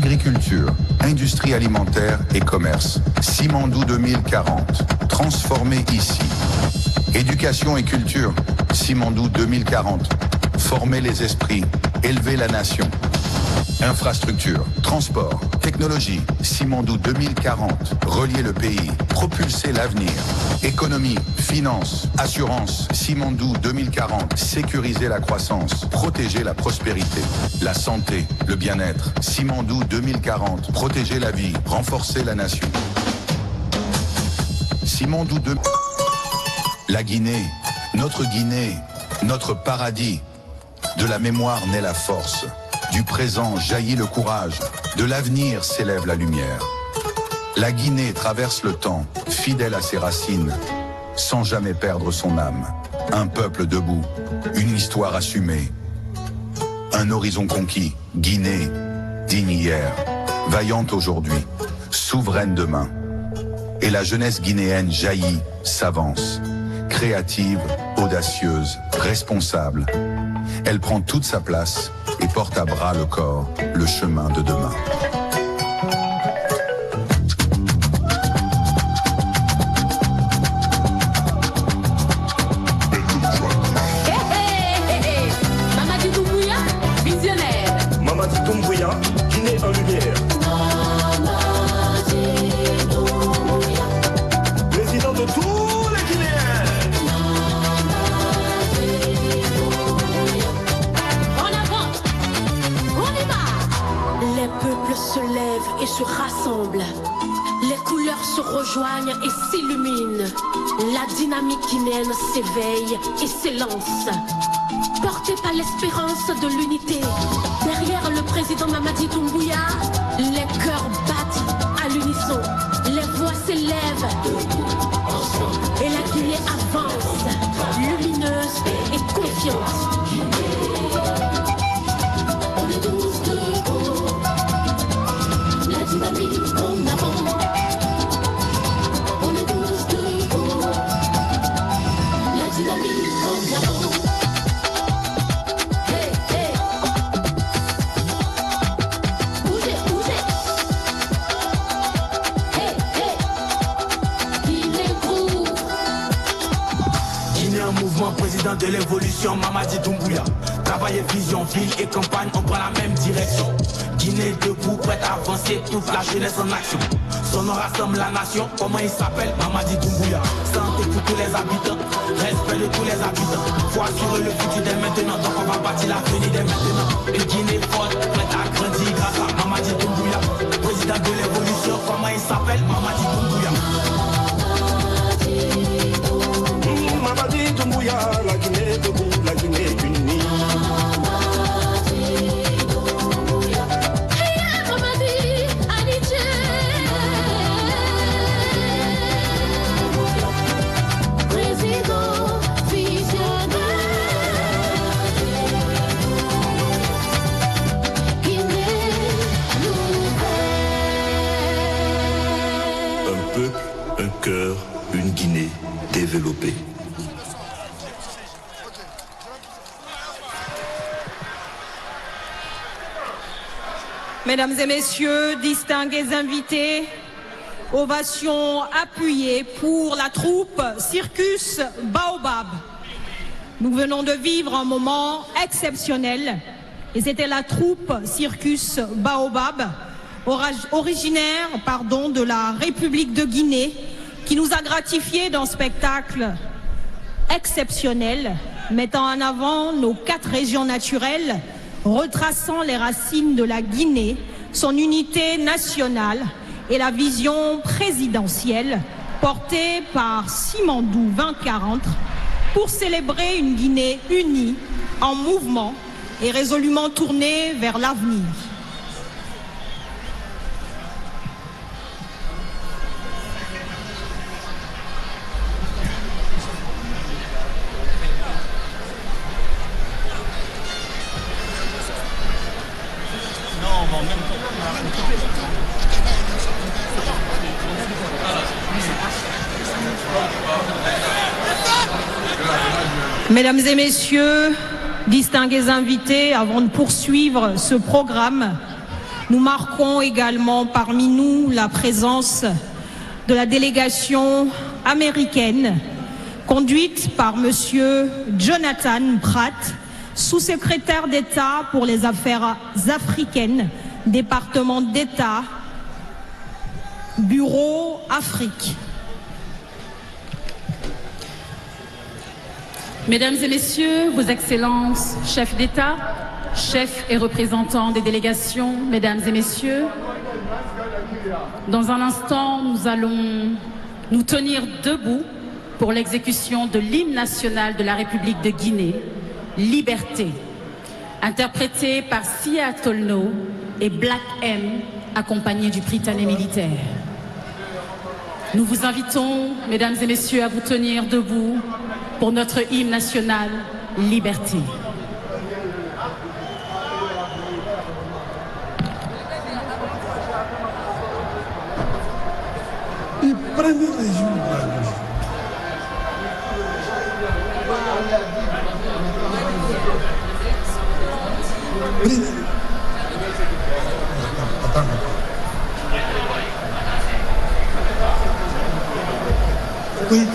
Agriculture, industrie alimentaire et commerce. Simandou 2040. Transformer ici. Éducation et culture. Simandou 2040. Former les esprits. Élever la nation. Infrastructure, transport, technologie, Simandou 2040, relier le pays, propulser l'avenir. Économie, finance, assurance, Simandou 2040, sécuriser la croissance, protéger la prospérité. La santé, le bien-être, Simandou 2040, protéger la vie, renforcer la nation. Simandou 2040. La Guinée, notre paradis. De la mémoire naît la force. Du présent jaillit le courage, de l'avenir s'élève la lumière. La Guinée traverse le temps, fidèle à ses racines, sans jamais perdre son âme. Un peuple debout, une histoire assumée. Un horizon conquis, Guinée, digne hier, vaillante aujourd'hui, souveraine demain. Et la jeunesse guinéenne jaillit, s'avance, créative, audacieuse, responsable. Elle prend toute sa place et porte à bras le corps, le chemin de demain. Mamadi Doumbouya, visionnaire. Mamadi Doumbouya, Guinée en lumière. Mamadi Doumbouya, président de tous les Guinéens. Les peuples se lèvent et se rassemblent. Les couleurs se rejoignent et s'illuminent. La dynamique guinéenne s'éveille et s'élance. Portée par l'espérance de l'unité, derrière le président Mamadi Doumbouya, les cœurs battent à l'unisson. Les voix s'élèvent et la Guinée avance, lumineuse et confiante. Président de l'évolution, Mamadi Doumbouya. Travail et vision, ville et campagne, on prend la même direction. Guinée debout, prête à avancer, toute la jeunesse en action. Son nom rassemble la nation, comment il s'appelle? Mamadi Doumbouya. Santé pour tous les habitants, respect de tous les habitants. Faut assurer le futur dès maintenant, donc on va bâtir l'avenir dès maintenant. Une Guinée forte, prête à grandir grâce à Mamadi Doumbouya. Président de l'évolution, comment il s'appelle? Mamadi Doumbouya. Mamadi Doumbouya, la Guinée debout, la Guinée unie. Un peuple, un cœur, une Guinée développée. Mesdames et messieurs, distingués invités, ovation appuyée pour la troupe Circus Baobab. Nous venons de vivre un moment exceptionnel et c'était la troupe Circus Baobab, originaire de la République de Guinée, qui nous a gratifiés d'un spectacle exceptionnel, mettant en avant nos 4 régions naturelles, retraçant les racines de la Guinée, son unité nationale et la vision présidentielle portée par Simandou 2040 pour célébrer une Guinée unie, en mouvement et résolument tournée vers l'avenir. Mesdames et messieurs, distingués invités, avant de poursuivre ce programme, Nous marquons également parmi nous la présence de la délégation américaine conduite par M. Jonathan Pratt, sous-secrétaire d'État pour les affaires africaines, département d'État, Bureau Afrique. Mesdames et Messieurs, Vos Excellences, chefs d'État, chefs et représentants des délégations, Mesdames et Messieurs, dans un instant, nous allons nous tenir debout pour l'exécution de l'hymne national de la République de Guinée, Liberté, interprété par Sia Tolno et Black M, accompagné du Prytanée militaire. Nous vous invitons, Mesdames et Messieurs, à vous tenir debout pour notre hymne national, Liberté. Et prenez les jours là. Attends. Oui.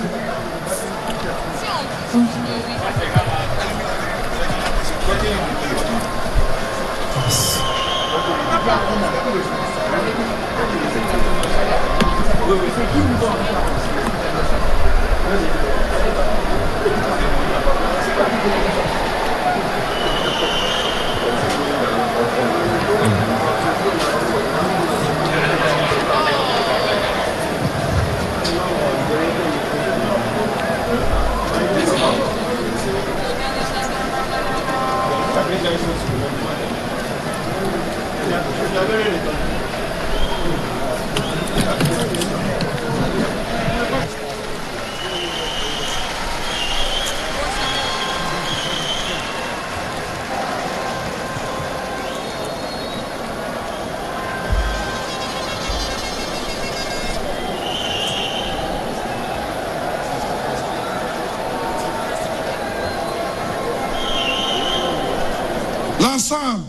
L'ensemble.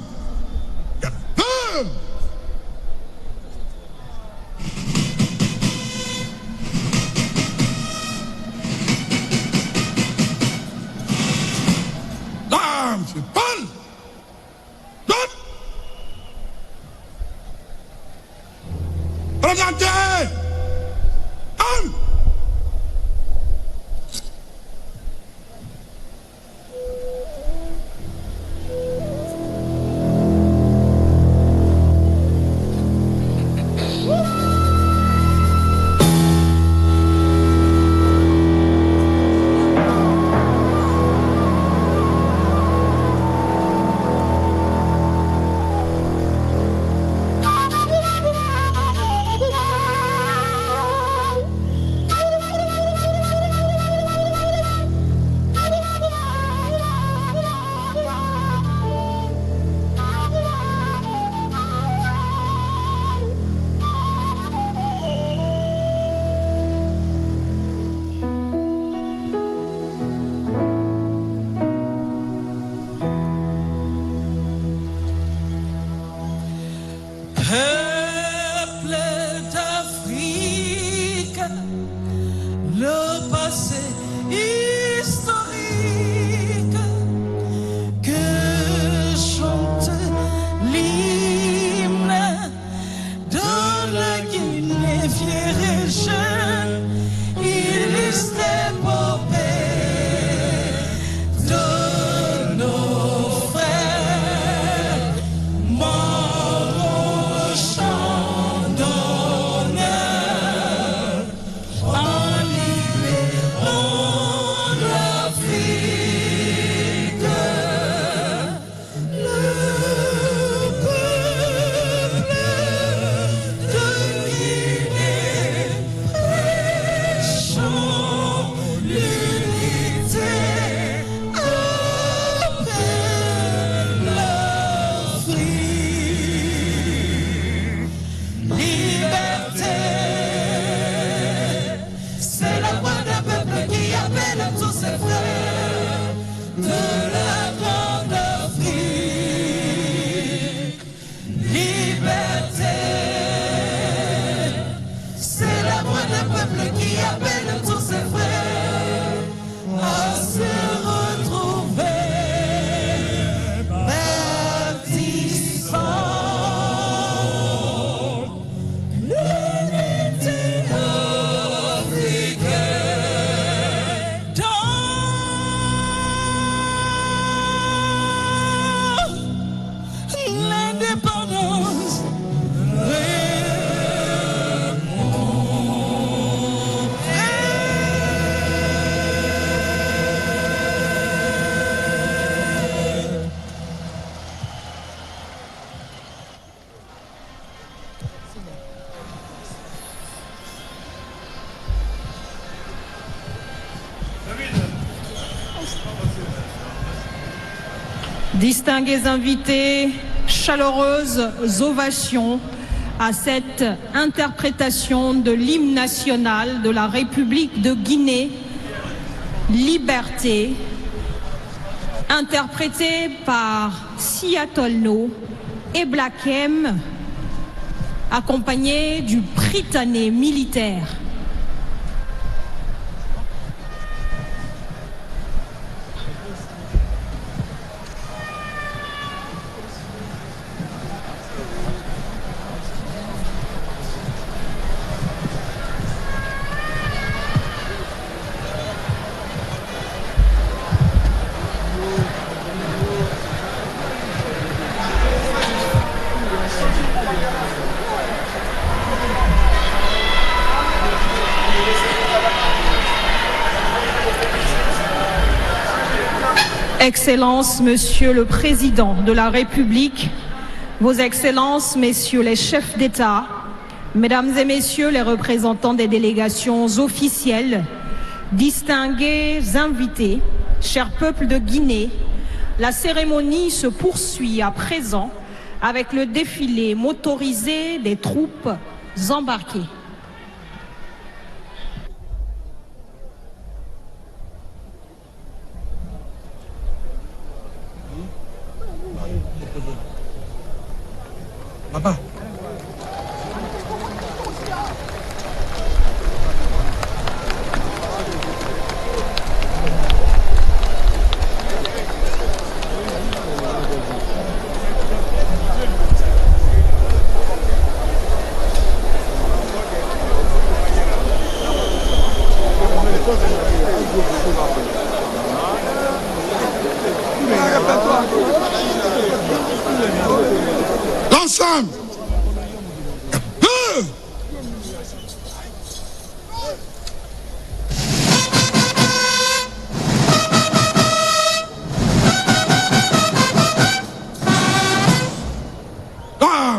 C'est Paul. D'autres. Présentez. Distingués invités, chaleureuses ovations à cette interprétation de l'hymne national de la République de Guinée, Liberté, interprété par Siatolno et Black M, accompagné du Prytanée militaire. Excellences, Monsieur le Président de la République, Vos Excellences, Messieurs les chefs d'État, Mesdames et Messieurs les représentants des délégations officielles, distingués invités, chers peuples de Guinée, la cérémonie se poursuit à présent avec le défilé motorisé des troupes embarquées. Là-bas. L'ensemble.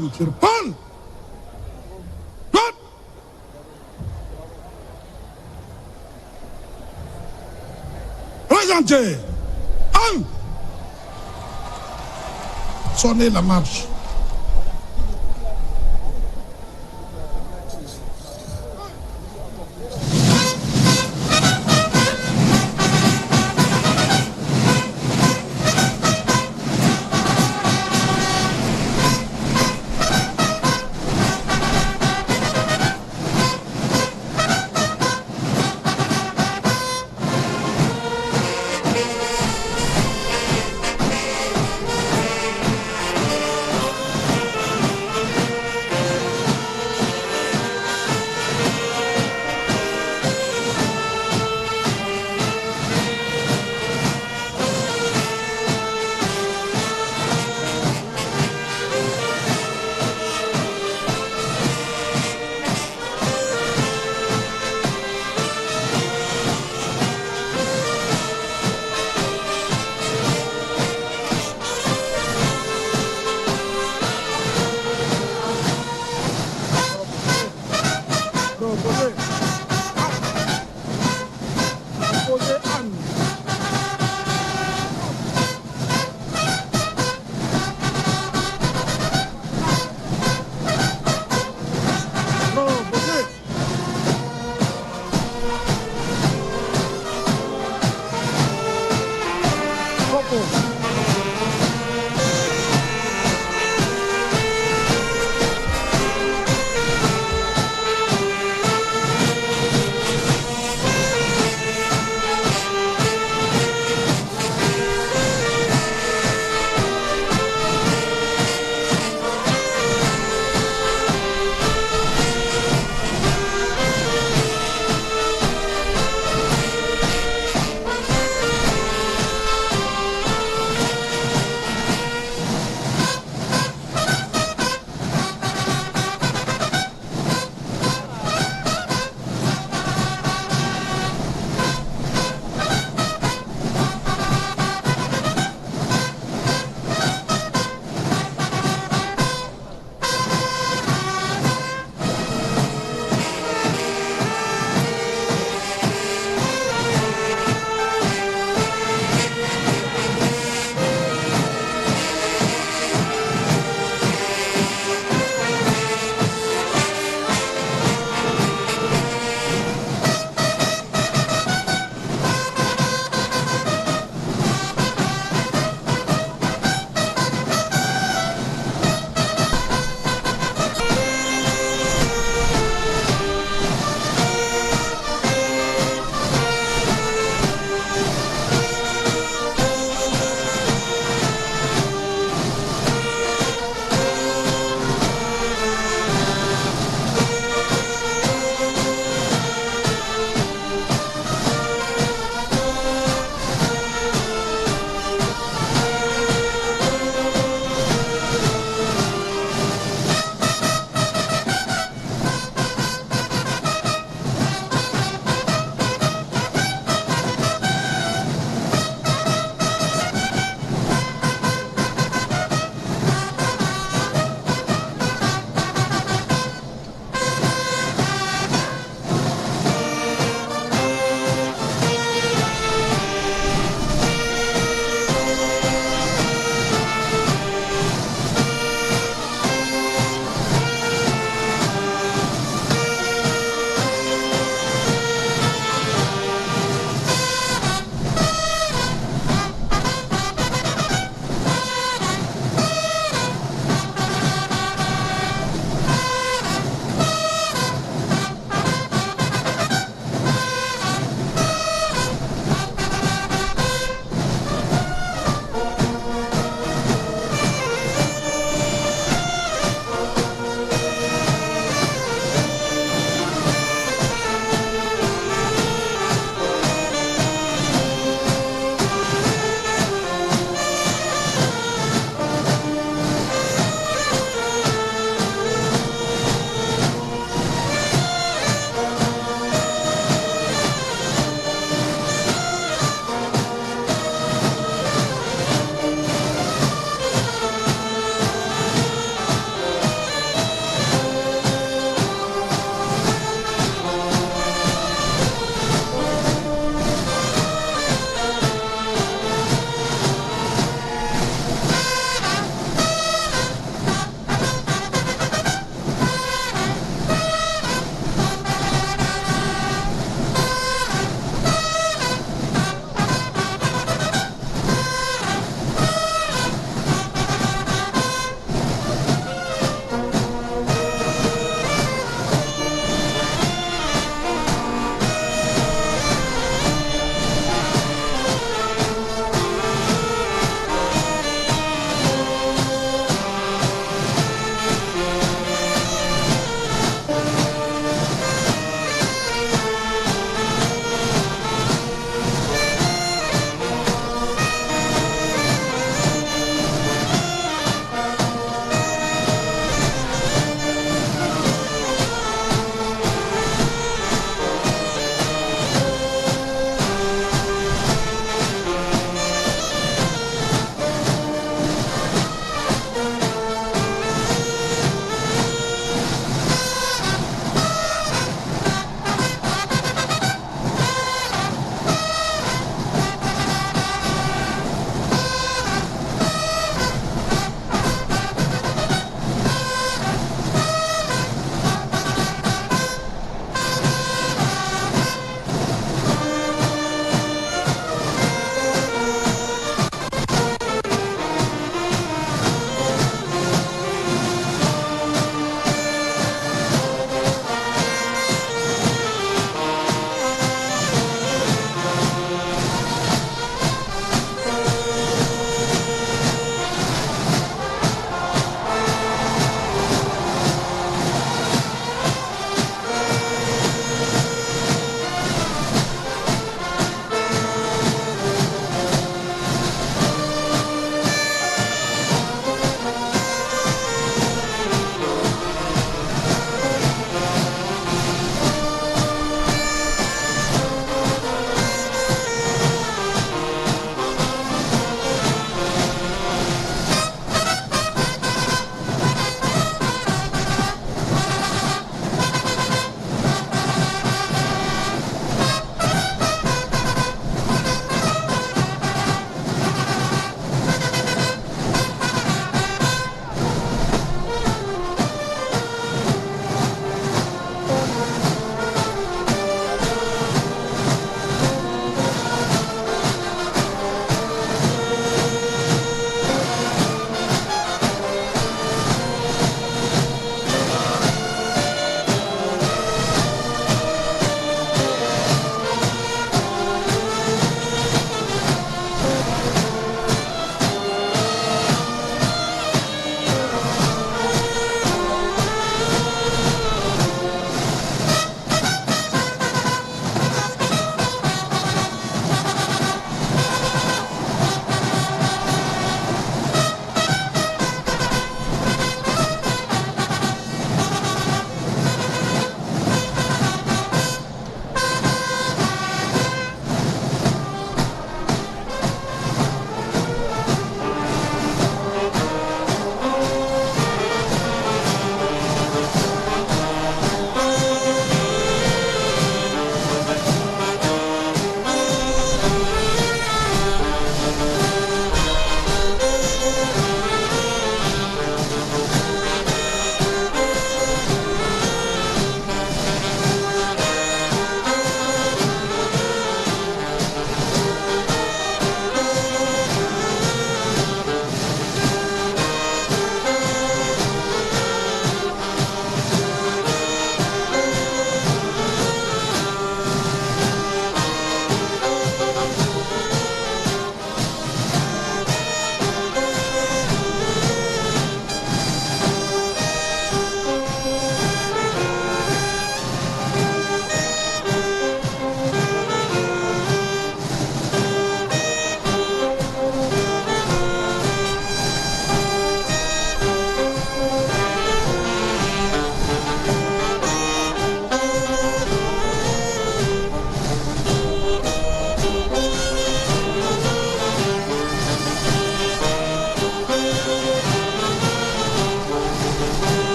Monsieur Paul. Présentez. Sonnez la marche.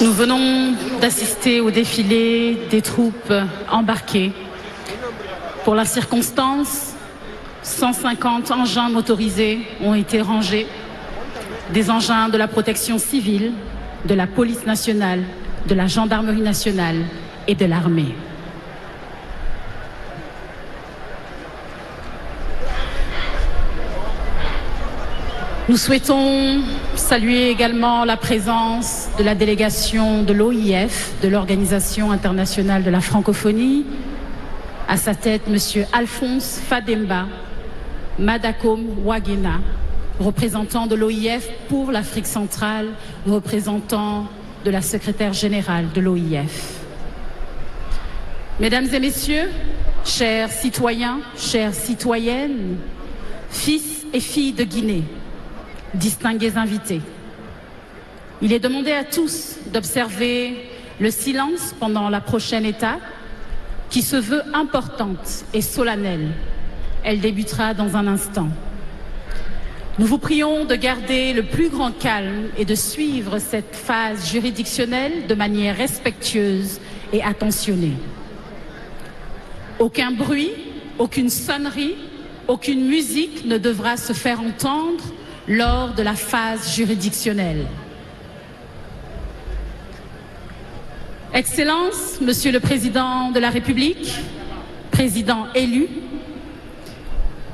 Nous venons d'assister au défilé des troupes embarquées. Pour la circonstance, 150 engins motorisés ont été rangés, des engins de la protection civile, de la police nationale, de la gendarmerie nationale et de l'armée. Nous souhaitons saluer également la présence de la délégation de l'OIF, de l'Organisation internationale de la francophonie, à sa tête M. Alphonse Fademba Madakom Wagena, représentant de l'OIF pour l'Afrique centrale, représentant de la secrétaire générale de l'OIF. Mesdames et messieurs, chers citoyens, chères citoyennes, fils et filles de Guinée, distingués invités, il est demandé à tous d'observer le silence pendant la prochaine étape qui se veut importante et solennelle. Elle débutera dans un instant. Nous vous prions de garder le plus grand calme et de suivre cette phase juridictionnelle de manière respectueuse et attentionnée. Aucun bruit, aucune sonnerie, aucune musique ne devra se faire entendre lors de la phase juridictionnelle. Excellences, Monsieur le Président de la République, Président élu,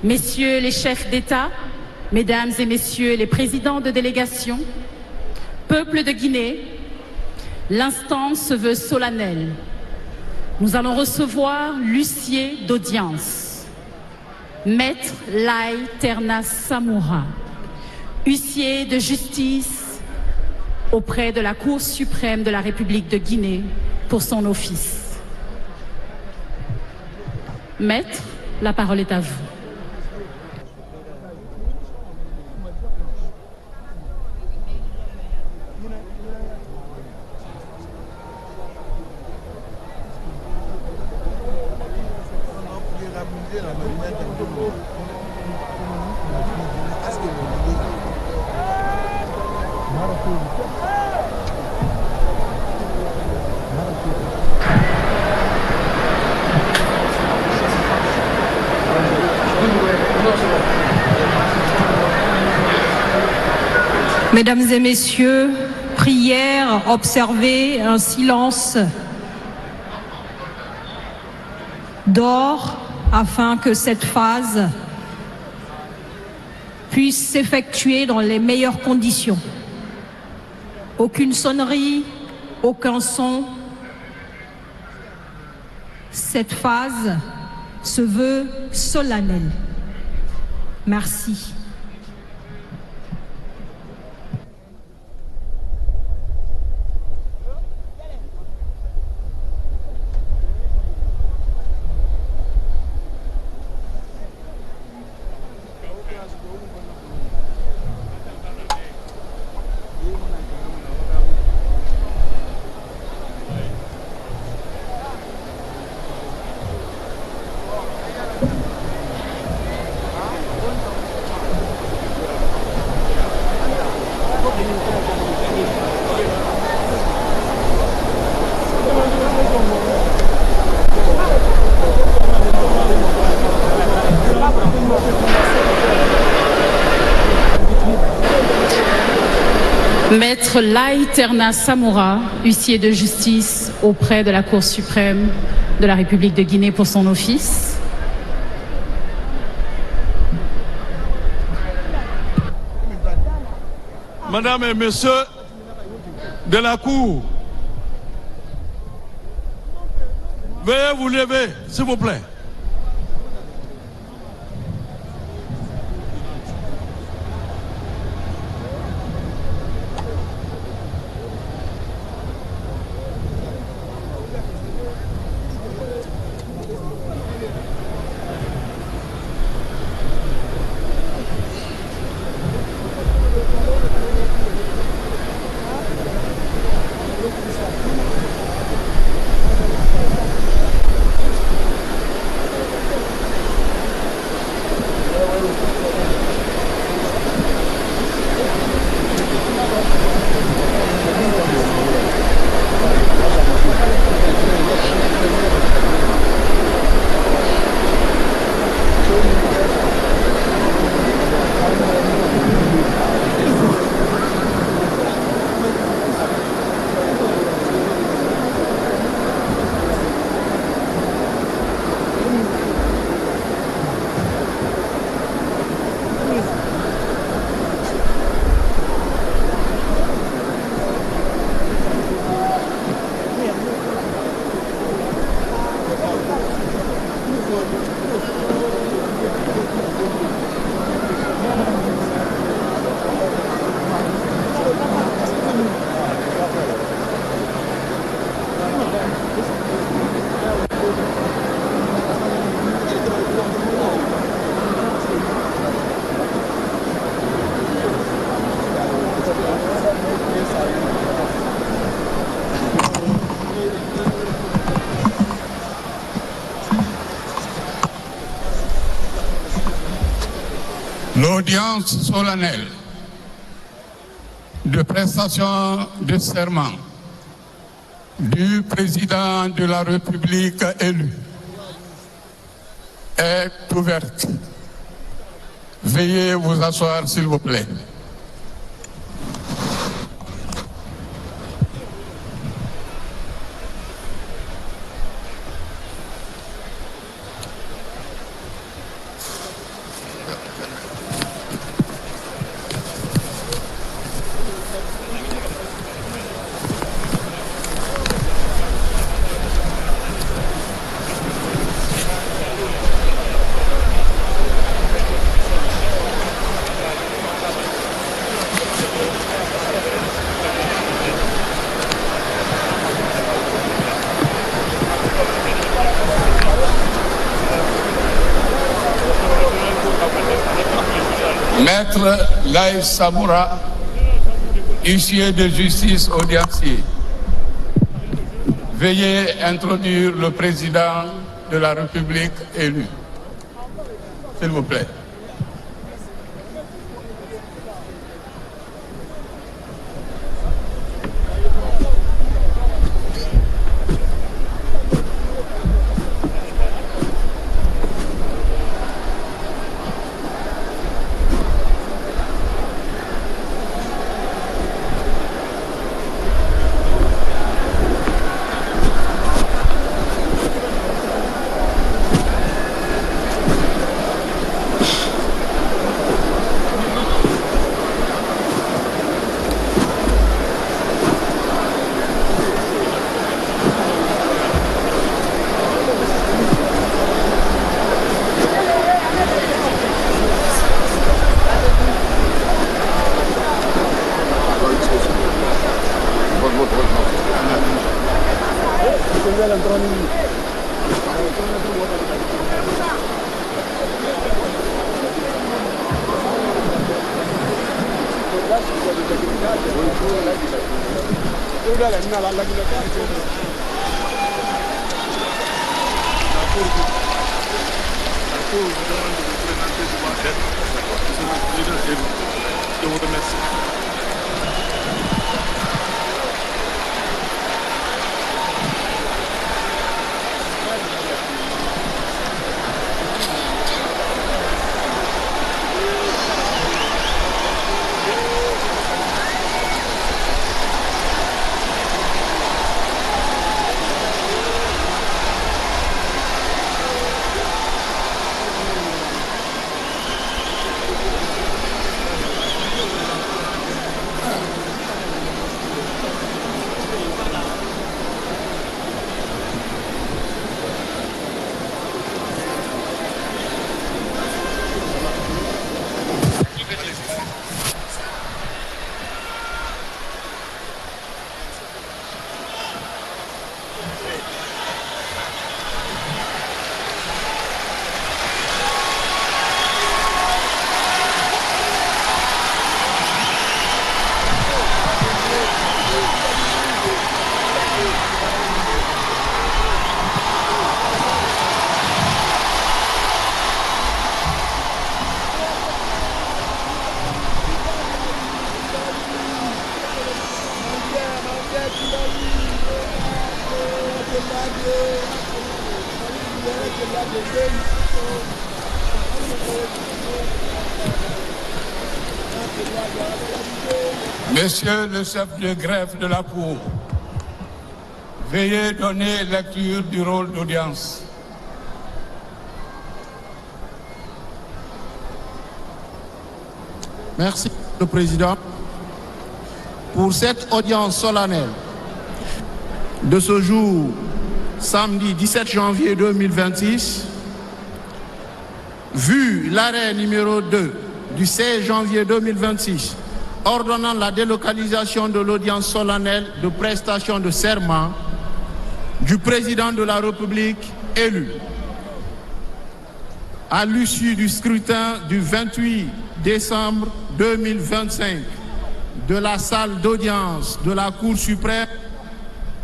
Messieurs les chefs d'État, Mesdames et Messieurs les présidents de délégation, peuple de Guinée, l'instant se veut solennel. Nous allons recevoir l'huissier d'audience, Maître Lai Terna Samoura, huissier de justice auprès de la Cour suprême de la République de Guinée pour son office. Maître, la parole est à vous. Mesdames et messieurs, prière, observez un silence d'or afin que cette phase puisse s'effectuer dans les meilleures conditions. Aucune sonnerie, aucun son. Cette phase se veut solennelle. Merci. Maître Lai Terna Samoura, huissier de justice auprès de la Cour suprême de la République de Guinée pour son office. Madame et Messieurs de la Cour, veuillez vous lever, s'il vous plaît. L'audience solennelle de prestation de serment du président de la République élu est ouverte. Veuillez vous asseoir, s'il vous plaît. Maître Laïs Samoura, huissier de justice audiencier, veuillez introduire le président de la République élu. S'il vous plaît. Monsieur le chef de greffe de la Cour, veuillez donner lecture du rôle d'audience. Merci, le Président. Pour cette audience solennelle de ce jour, samedi 17 janvier 2026, vu l'arrêt numéro 2 du 16 janvier 2026, ordonnant la délocalisation de l'audience solennelle de prestation de serment du président de la République élu. À l'issue du scrutin du 28 décembre 2025 de la salle d'audience de la Cour suprême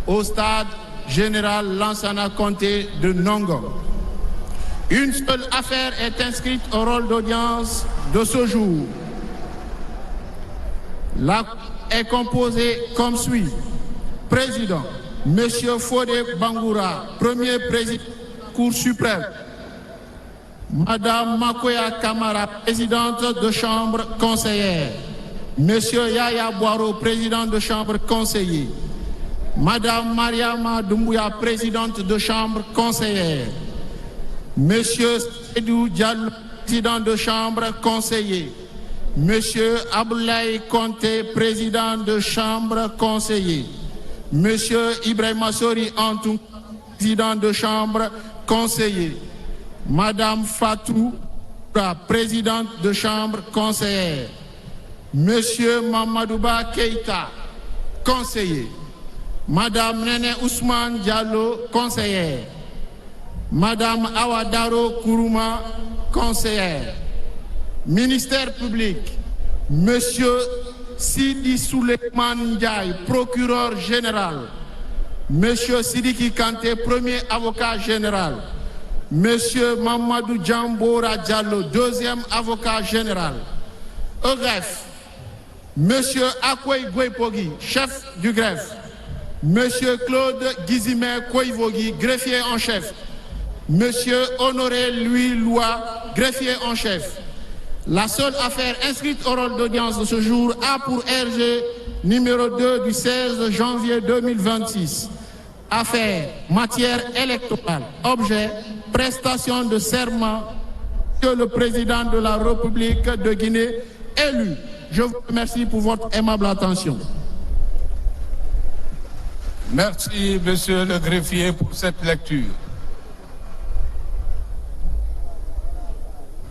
au stade général Lansana Conté de Nongom. Une seule affaire est inscrite au rôle d'audience de ce jour. La Cour est composée comme suit. Président, Monsieur Fodé Bangoura, premier président de la Cour suprême. Madame Makoya Kamara, présidente de chambre conseillère. Monsieur Yaya Boiro, président de chambre conseiller. Madame Mariama Doumbouya, présidente de chambre conseillère. Monsieur Seydou Diallo, président de chambre conseiller. Monsieur Aboulaye Conté, président de chambre conseiller. Monsieur Ibrahima Sori Antou, président de chambre conseiller. Madame Fatou, présidente de chambre conseillère. Monsieur Mamadouba Keïta, conseiller. Madame Nene Ousmane Diallo, conseillère. Madame Awadaro Kourouma, conseillère. Ministère public, Monsieur Sidi Souleymane Ndiaye, procureur général. Monsieur Sidiki Kanté, premier avocat général. Monsieur Mamadou Djambora Diallo, deuxième avocat général. Au greffe, Monsieur Akwei Gwepogi, chef du greffe. Monsieur Claude Gizime Koivogi, greffier en chef. Monsieur Honoré Louis Loua, greffier en chef. La seule affaire inscrite au rôle d'audience de ce jour a pour RG numéro 2 du 16 janvier 2026. Affaire, matière électorale, objet, prestation de serment que le président de la République de Guinée élu. Je vous remercie pour votre aimable attention. Merci, monsieur le greffier, pour cette lecture.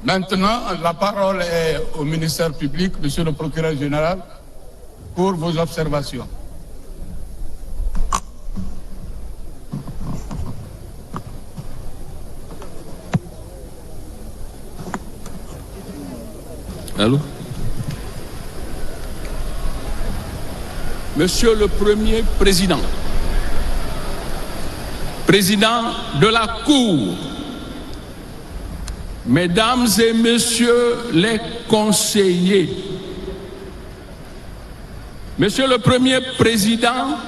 Maintenant, la parole est au ministère public, monsieur le procureur général, pour vos observations. Allô? Monsieur le Premier Président, Président de la Cour, Mesdames et Messieurs les conseillers, Monsieur le Premier Président,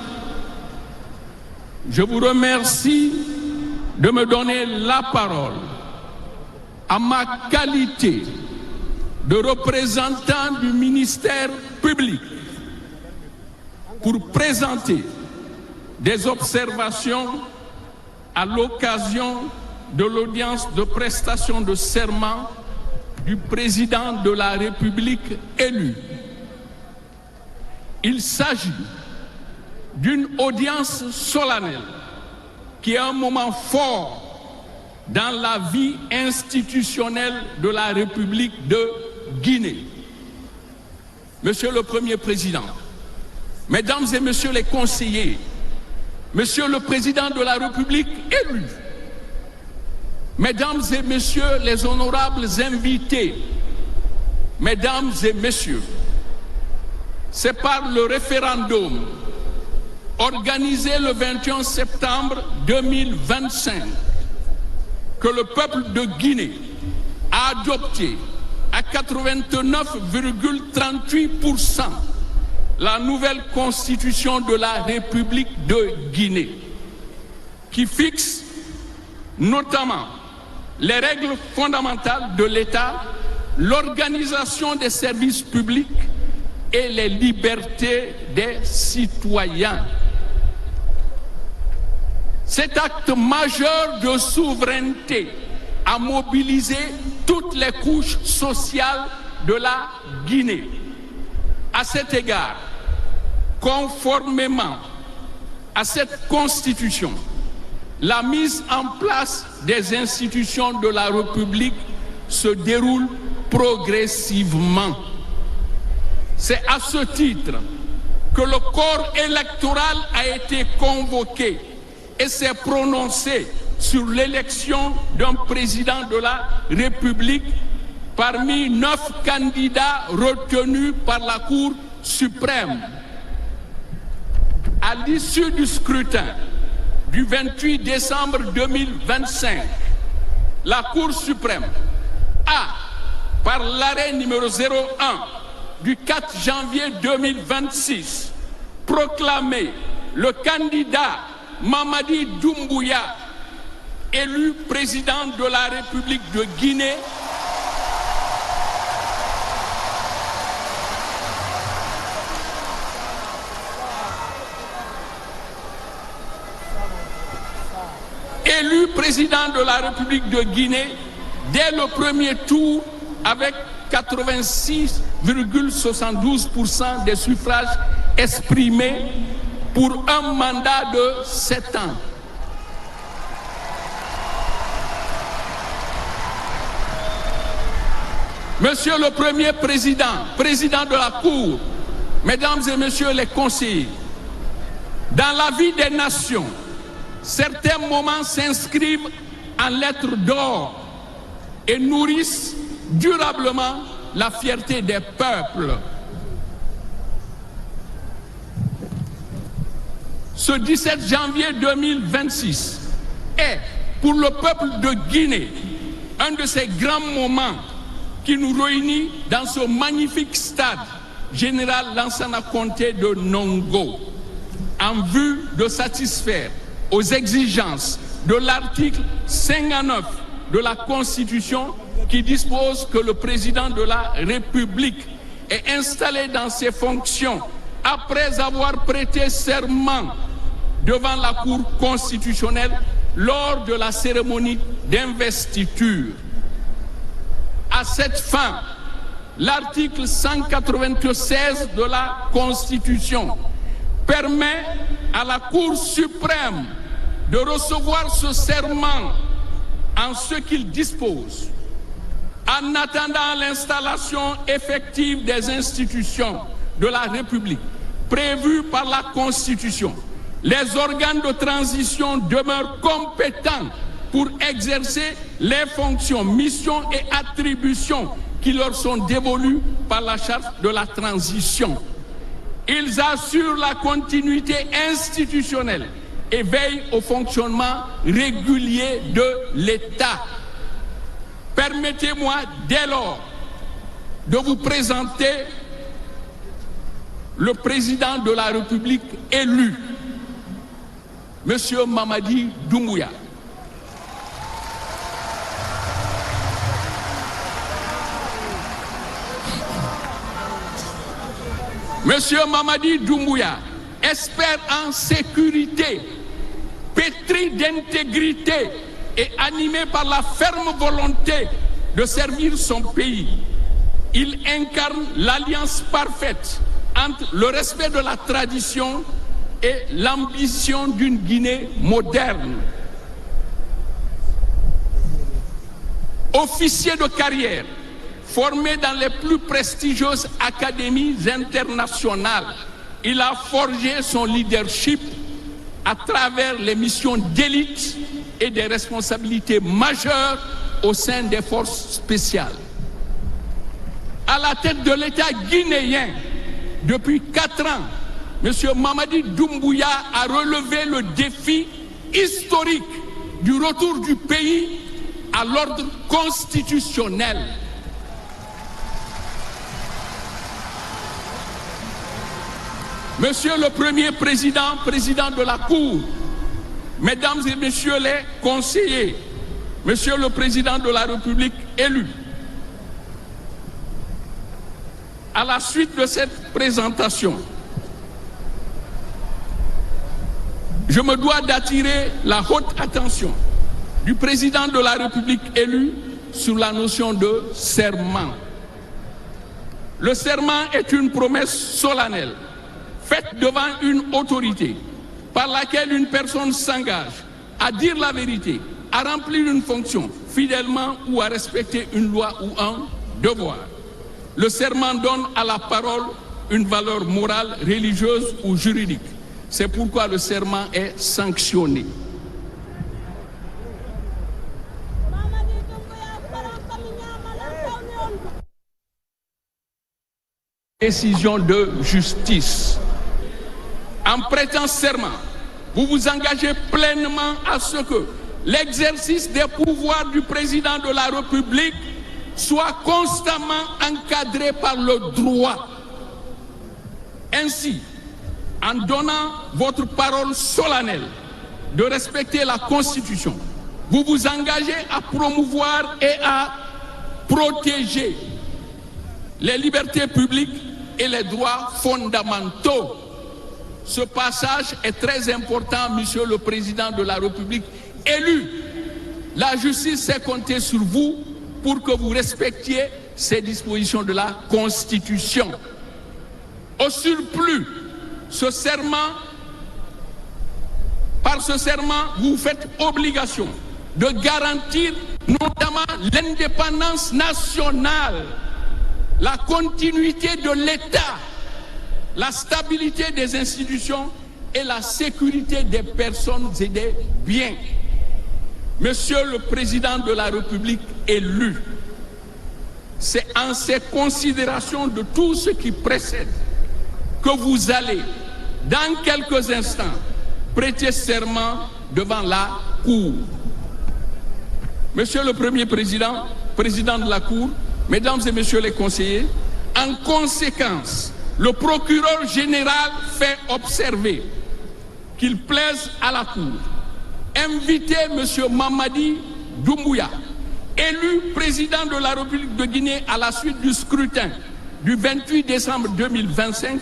je vous remercie de me donner la parole à ma qualité de représentant du ministère public pour présenter des observations à l'occasion de l'audience de prestation de serment du président de la République élu. Il s'agit d'une audience solennelle qui est un moment fort dans la vie institutionnelle de la République de Guinée. Monsieur le Premier Président, Mesdames et Messieurs les conseillers, Monsieur le Président de la République élu, Mesdames et Messieurs les honorables invités, Mesdames et Messieurs, c'est par le référendum organisé le 21 septembre 2025 que le peuple de Guinée a adopté à 89,38% la nouvelle constitution de la République de Guinée, qui fixe notamment les règles fondamentales de l'État, l'organisation des services publics et les libertés des citoyens. Cet acte majeur de souveraineté a mobilisé toutes les couches sociales de la Guinée. À cet égard, conformément à cette constitution, la mise en place des institutions de la République se déroule progressivement. C'est à ce titre que le corps électoral a été convoqué et s'est prononcé sur l'élection d'un président de la République parmi 9 candidats retenus par la Cour suprême. À l'issue du scrutin du 28 décembre 2025, la Cour suprême a, par l'arrêt numéro 01 du 4 janvier 2026, proclamé le candidat Mamadi Doumbouya élu président de la République de Guinée dès le premier tour avec 86,72% des suffrages exprimés pour un mandat de 7 ans. Monsieur le Premier Président, Président de la Cour, Mesdames et Messieurs les conseillers, dans la vie des nations, certains moments s'inscrivent en lettres d'or et nourrissent durablement la fierté des peuples. Ce 17 janvier 2026 est, pour le peuple de Guinée, un de ces grands moments qui nous réunit dans ce magnifique stade général Lansana Conté de Nongo, en vue de satisfaire aux exigences de l'article 59 de la Constitution qui dispose que le président de la République est installé dans ses fonctions après avoir prêté serment devant la Cour constitutionnelle lors de la cérémonie d'investiture. À cette fin, l'article 196 de la Constitution permet à la Cour suprême de recevoir ce serment en ce qu'il dispose. En attendant l'installation effective des institutions de la République prévues par la Constitution, les organes de transition demeurent compétents pour exercer les fonctions, missions et attributions qui leur sont dévolues par la charte de la transition. Ils assurent la continuité institutionnelle et veillent au fonctionnement régulier de l'État. Permettez-moi dès lors de vous présenter le président de la République élu, M. Mamadi Doumbouya. Monsieur Mamadi Doumbouya espère en sécurité, pétri d'intégrité et animé par la ferme volonté de servir son pays. Il incarne l'alliance parfaite entre le respect de la tradition et l'ambition d'une Guinée moderne. Officier de carrière, formé dans les plus prestigieuses académies internationales, il a forgé son leadership à travers les missions d'élite et des responsabilités majeures au sein des forces spéciales. À la tête de l'État guinéen, depuis 4 ans, M. Mamadi Doumbouya a relevé le défi historique du retour du pays à l'ordre constitutionnel. Monsieur le Premier Président, Président de la Cour, Mesdames et Messieurs les conseillers, Monsieur le Président de la République élu, à la suite de cette présentation, je me dois d'attirer la haute attention du Président de la République élu sur la notion de serment. Le serment est une promesse solennelle faite devant une autorité par laquelle une personne s'engage à dire la vérité, à remplir une fonction fidèlement ou à respecter une loi ou un devoir. Le serment donne à la parole une valeur morale, religieuse ou juridique. C'est pourquoi le serment est sanctionné. Décision de justice. En prêtant serment, vous vous engagez pleinement à ce que l'exercice des pouvoirs du président de la République soit constamment encadré par le droit. Ainsi, en donnant votre parole solennelle de respecter la Constitution, vous vous engagez à promouvoir et à protéger les libertés publiques et les droits fondamentaux. Ce passage est très important, Monsieur le Président de la République élu. La justice sait compter sur vous pour que vous respectiez ces dispositions de la Constitution. Au surplus, par ce serment, vous faites obligation de garantir notamment l'indépendance nationale, la continuité de l'État, la stabilité des institutions et la sécurité des personnes et des biens. Monsieur le Président de la République élu, c'est en ces considérations de tout ce qui précède que vous allez, dans quelques instants, prêter serment devant la Cour. Monsieur le Premier Président, Président de la Cour, Mesdames et Messieurs les conseillers, en conséquence, le procureur général fait observer qu'il plaise à la Cour inviter M. Mamadi Doumbouya, élu président de la République de Guinée à la suite du scrutin du 28 décembre 2025,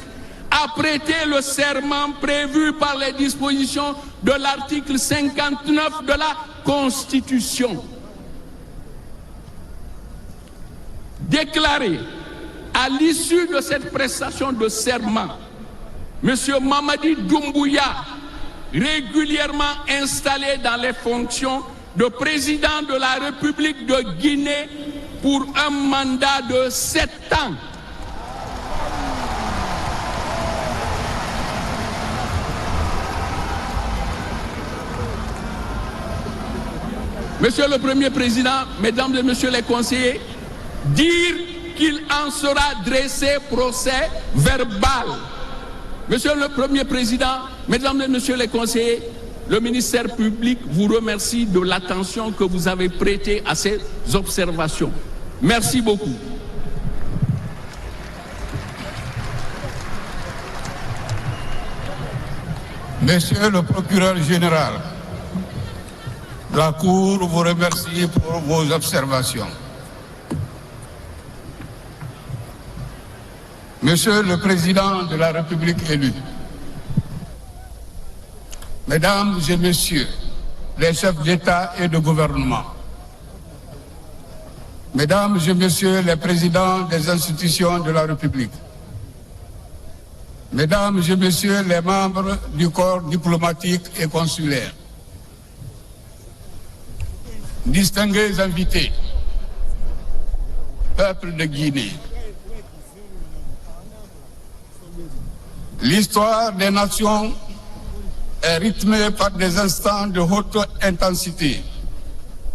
à prêter le serment prévu par les dispositions de l'article 59 de la Constitution. Déclaré à l'issue de cette prestation de serment, M. Mamadi Doumbouya, régulièrement installé dans les fonctions de président de la République de Guinée pour un mandat de 7 ans. Monsieur le Premier Président, Mesdames et Messieurs les conseillers, dire qu'il en sera dressé procès verbal. Monsieur le Premier Président, Mesdames et Messieurs les conseillers, le ministère public vous remercie de l'attention que vous avez prêtée à ces observations. Merci beaucoup. Monsieur le procureur général, la Cour vous remercie pour vos observations. Monsieur le Président de la République élu, Mesdames et Messieurs les chefs d'État et de gouvernement, Mesdames et Messieurs les présidents des institutions de la République, Mesdames et Messieurs les membres du corps diplomatique et consulaire, distingués invités, peuple de Guinée, l'histoire des nations est rythmée par des instants de haute intensité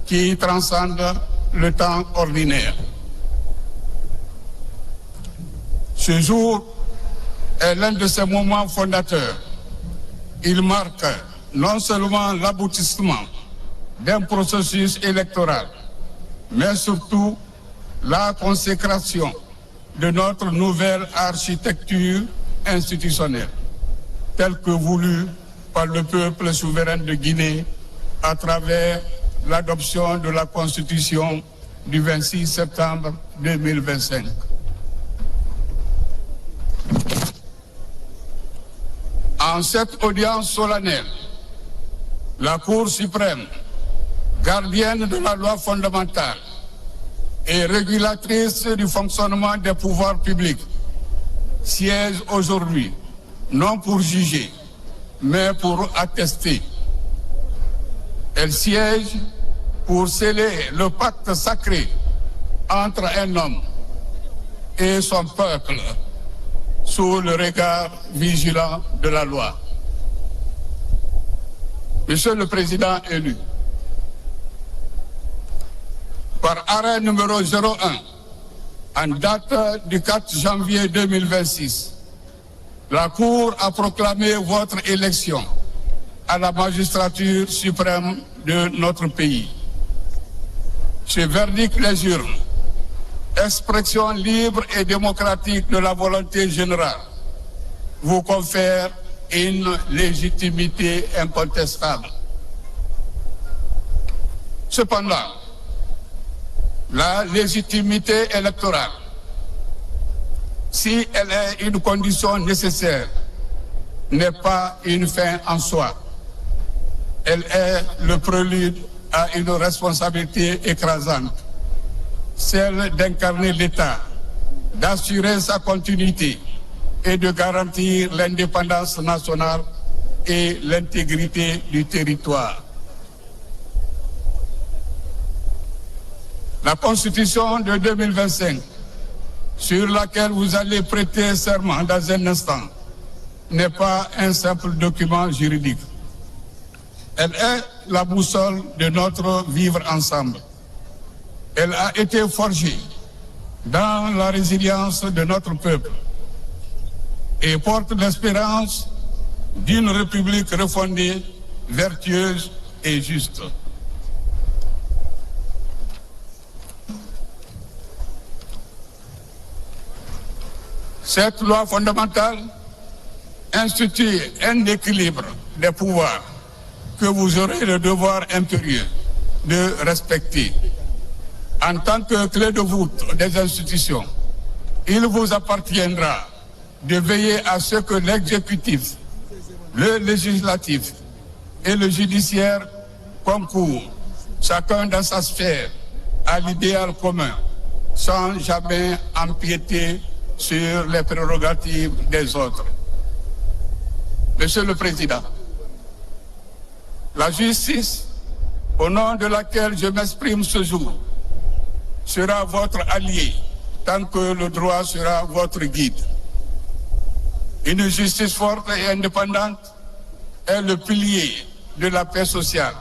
qui transcendent le temps ordinaire. Ce jour est l'un de ces moments fondateurs. Il marque non seulement l'aboutissement d'un processus électoral, mais surtout la consécration de notre nouvelle architecture institutionnelle, telle que voulue par le peuple souverain de Guinée à travers l'adoption de la Constitution du 26 septembre 2025. En cette audience solennelle, la Cour suprême, gardienne de la loi fondamentale et régulatrice du fonctionnement des pouvoirs publics, siège aujourd'hui, non pour juger, mais pour attester. Elle siège pour sceller le pacte sacré entre un homme et son peuple sous le regard vigilant de la loi. Monsieur le Président élu, par arrêt numéro 01, en date du 4 janvier 2026, la Cour a proclamé votre élection à la magistrature suprême de notre pays. Ce verdict des urnes, expression libre et démocratique de la volonté générale, vous confère une légitimité incontestable. Cependant, la légitimité électorale, si elle est une condition nécessaire, n'est pas une fin en soi. Elle est le prélude à une responsabilité écrasante, celle d'incarner l'État, d'assurer sa continuité et de garantir l'indépendance nationale et l'intégrité du territoire. La Constitution de 2025, sur laquelle vous allez prêter serment dans un instant, n'est pas un simple document juridique. Elle est la boussole de notre vivre ensemble. Elle a été forgée dans la résilience de notre peuple et porte l'espérance d'une république refondée, vertueuse et juste. Cette loi fondamentale institue un équilibre des pouvoirs que vous aurez le devoir impérieux de respecter. En tant que clé de voûte des institutions, il vous appartiendra de veiller à ce que l'exécutif, le législatif et le judiciaire concourent, chacun dans sa sphère, à l'idéal commun, sans jamais empiéter sur les prérogatives des autres. Monsieur le Président, la justice, au nom de laquelle je m'exprime ce jour, sera votre allié tant que le droit sera votre guide. Une justice forte et indépendante est le pilier de la paix sociale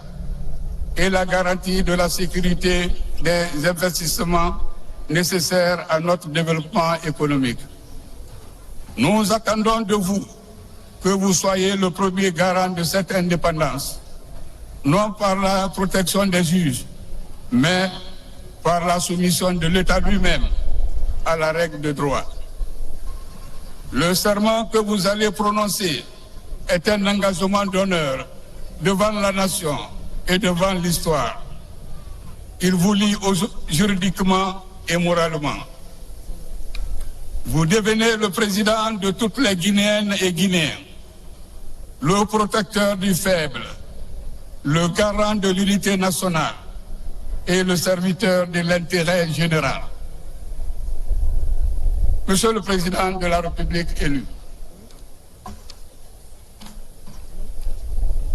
et la garantie de la sécurité des investissements nécessaires à notre développement économique. Nous attendons de vous que vous soyez le premier garant de cette indépendance, non par la protection des juges, mais par la soumission de l'État lui-même à la règle de droit. Le serment que vous allez prononcer est un engagement d'honneur devant la nation et devant l'histoire. Il vous lie juridiquement et moralement. Vous devenez le président de toutes les Guinéennes et Guinéens, le protecteur du faible, le garant de l'unité nationale et le serviteur de l'intérêt général. Monsieur le Président de la République élu,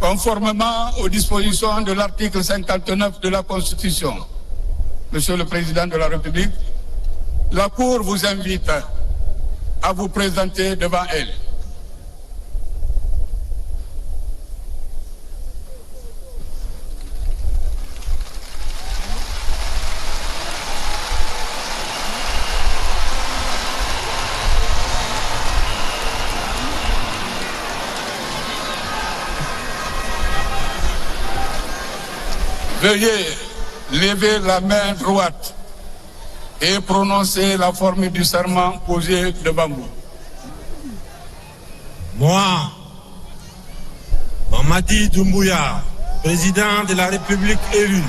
conformément aux dispositions de l'article 59 de la Constitution, Monsieur le Président de la République, la Cour vous invite à vous présenter devant elle. Veuillez lever la main droite et prononcer la formule du serment posé devant vous. Moi, Mamadi Doumbouya, président de la République élu,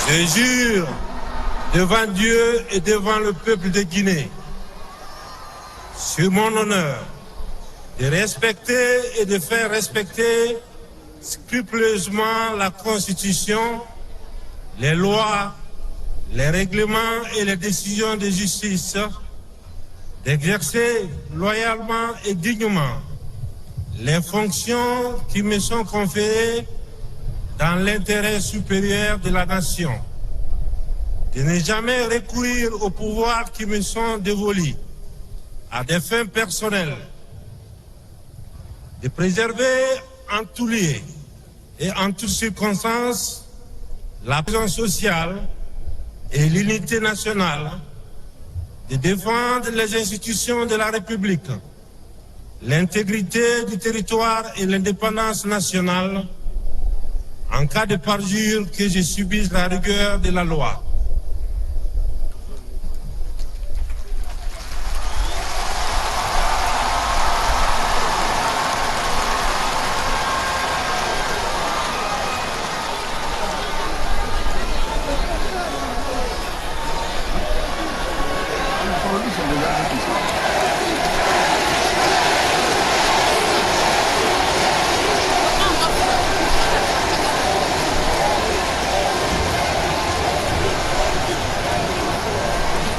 je jure devant Dieu et devant le peuple de Guinée, sur mon honneur, de respecter et de faire respecter scrupuleusement la Constitution, les lois, les règlements et les décisions de justice, d'exercer loyalement et dignement les fonctions qui me sont conférées dans l'intérêt supérieur de la nation, de ne jamais recourir aux pouvoirs qui me sont dévolus à des fins personnelles, de préserver en tout lieu et en toutes circonstances la cohésion sociale et l'unité nationale, de défendre les institutions de la République l'intégrité du territoire et l'indépendance nationale en cas de parjure que je subisse la rigueur de la loi.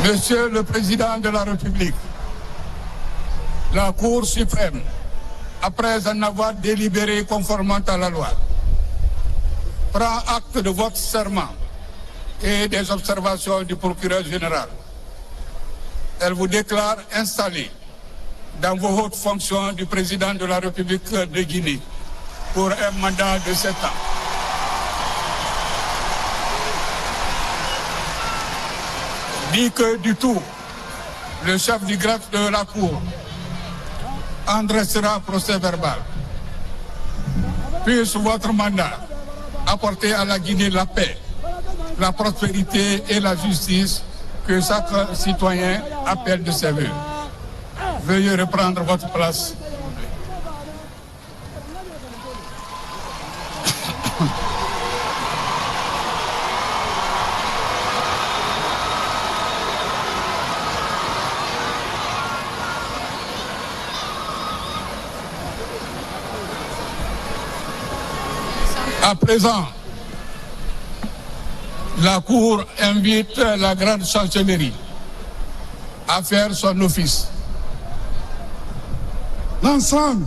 Monsieur le Président de la République, la Cour suprême, après en avoir délibéré conformément à la loi, prend acte de votre serment et des observations du procureur général. Elle vous déclare installé dans vos hautes fonctions du Président de la République de Guinée pour un mandat de 7 ans. Dit que du tout, le chef du greffe de la Cour en dressera procès verbal. Puisse votre mandat apporter à la Guinée la paix, la prospérité et la justice que chaque citoyen appelle de ses vœux. Veuillez reprendre votre place. À présent, la Cour invite la grande chancellerie à faire son office. L'ensemble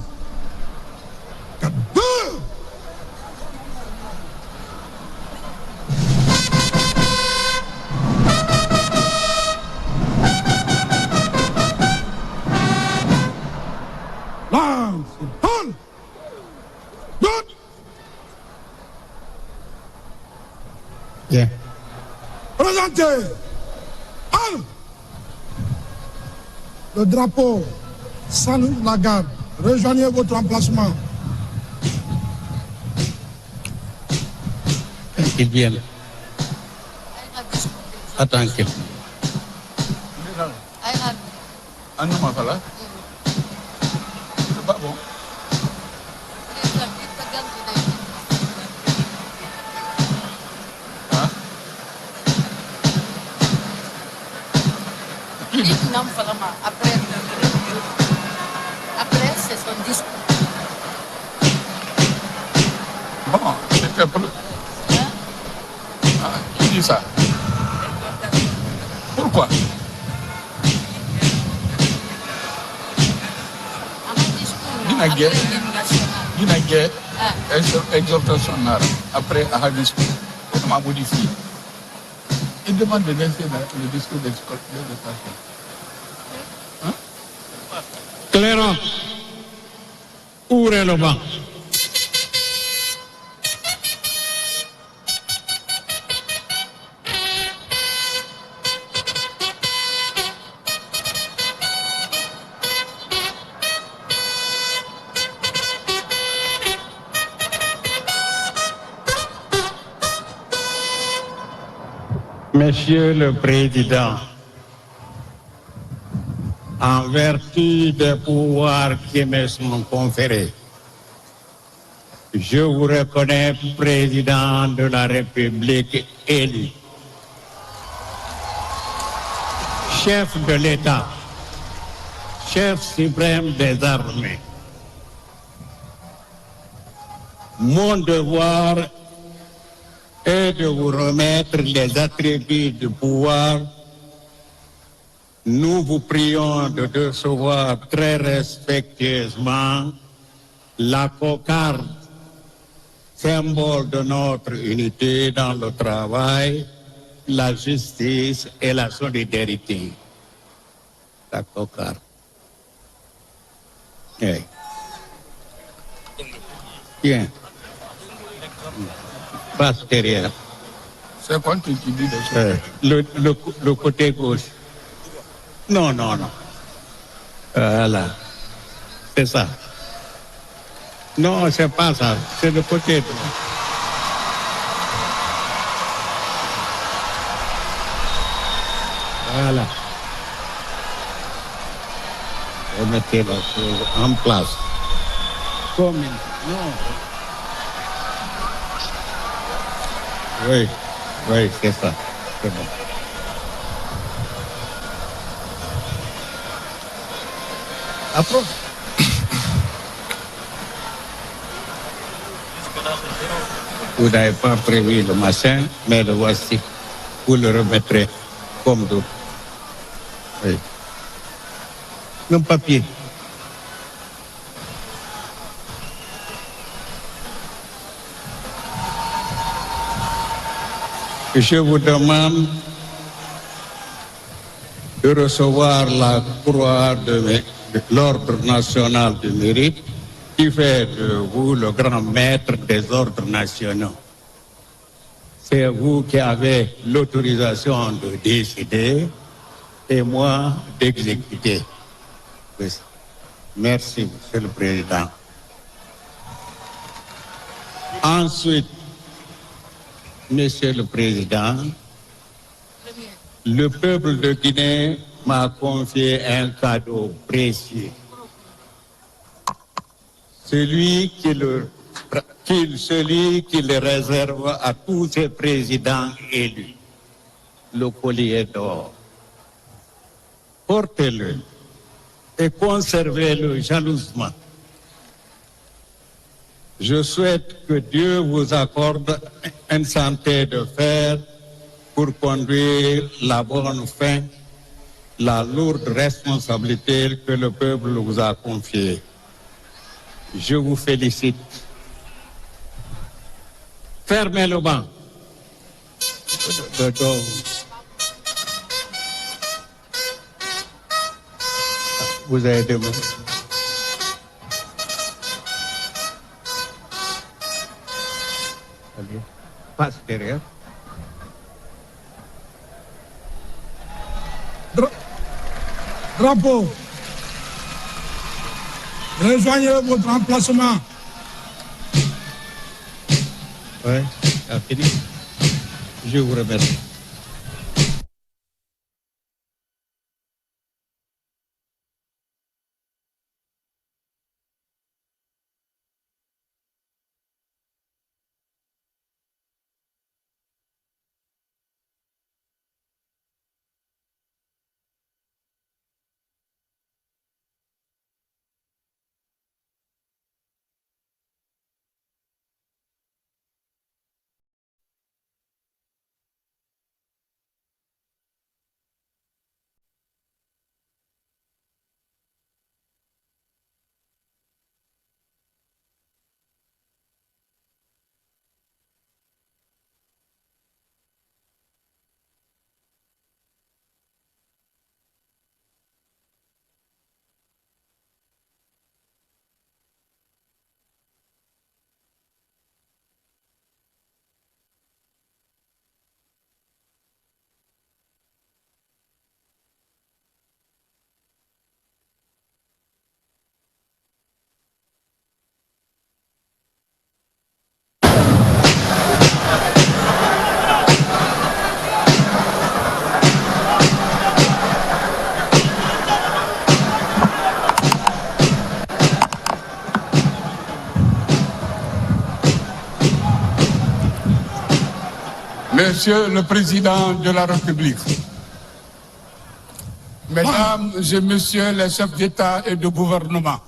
Bien. Présentez le drapeau. Salut la garde. Rejoignez votre emplacement. Qu'ils viennent. Attends qu'ils. Après, c'est son discours. Bon, c'est pour... Qui dit ça? Pourquoi? Il n'a guère exhortation après un discours. On m'a modifié. Il demande de laisser le discours d'exhortation. Clairant, ouvrez le banc. Monsieur le Président, en vertu des pouvoirs qui me sont conférés, je vous reconnais président de la République élu, chef de l'État, chef suprême des armées. Mon devoir est de vous remettre les attributs du pouvoir. Nous vous prions de recevoir très respectueusement la cocarde, symbole de notre unité dans le travail, la justice et la solidarité. La cocarde. Okay. Bien. Passe derrière. C'est quoi qui dit des choses? Le côté gauche. Non. Voilà. C'est ça. Non, c'est pas ça. C'est le côté droit. Voilà. Remettez la chose en place. Comme il... Non. Oui, oui, c'est ça. C'est bon. Approche. Vous n'avez pas prévu le machin, mais le voici. Vous le remettrez comme d'autres. Oui. Un papier. Je vous demande de recevoir la croix de l'Ordre national du mérite qui fait de vous le grand maître des ordres nationaux. C'est vous qui avez l'autorisation de décider et moi d'exécuter. Merci, Monsieur le Président. Ensuite, Monsieur le Président, le peuple de Guinée m'a confié un cadeau précieux. Celui qui le réserve à tous ses présidents élus, le collier d'or. Portez-le et conservez-le jalousement. Je souhaite que Dieu vous accorde une santé de fer pour conduire la bonne fin, la lourde responsabilité que le peuple vous a confiée. Je vous félicite. Fermez le banc. Vous avez des mots. Allez, passe derrière. Drapeau, rejoignez votre emplacement. Oui, c'est fini. Je vous remercie. Monsieur le Président de la République, Mesdames et Messieurs les chefs d'État et de gouvernement,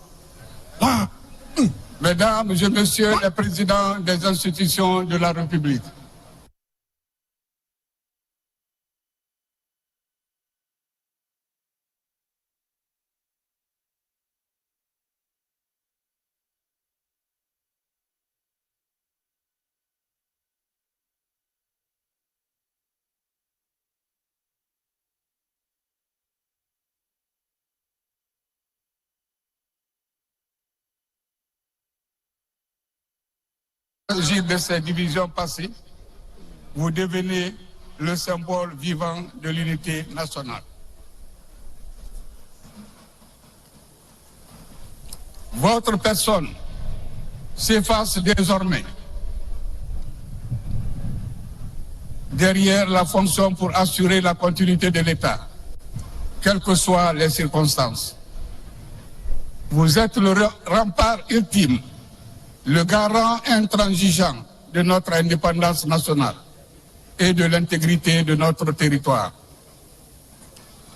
Mesdames et Messieurs les présidents des institutions de la République, de ces divisions passées, vous devenez le symbole vivant de l'unité nationale. votre personne s'efface désormais derrière la fonction pour assurer la continuité de l'État, quelles que soient les circonstances. Vous êtes le rempart ultime, le garant intransigeant de notre indépendance nationale et de l'intégrité de notre territoire.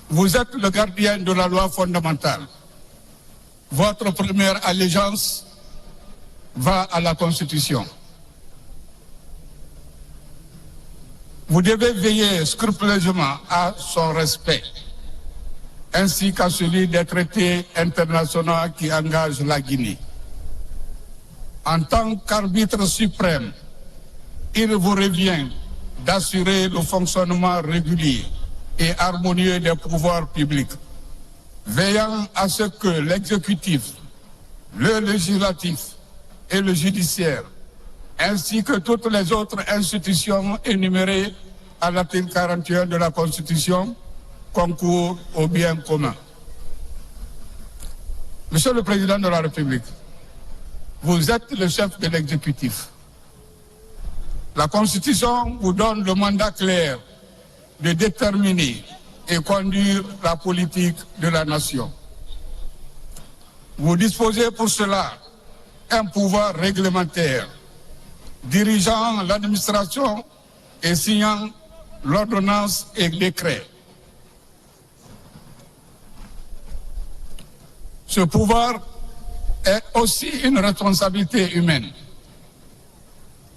Vous êtes le gardien de la loi fondamentale. Votre première allégeance va à la Constitution. Vous devez veiller scrupuleusement à son respect, ainsi qu'à celui des traités internationaux qui engagent la Guinée. En tant qu'arbitre suprême, il vous revient d'assurer le fonctionnement régulier et harmonieux des pouvoirs publics, veillant à ce que l'exécutif, le législatif et le judiciaire, ainsi que toutes les autres institutions énumérées à l'article 41 de la Constitution, concourent au bien commun. Monsieur le Président de la République, vous êtes le chef de l'exécutif. La Constitution vous donne le mandat clair de déterminer et conduire la politique de la nation. Vous disposez pour cela un pouvoir réglementaire, dirigeant l'administration et signant l'ordonnance et le décret. Ce pouvoir est aussi une responsabilité humaine,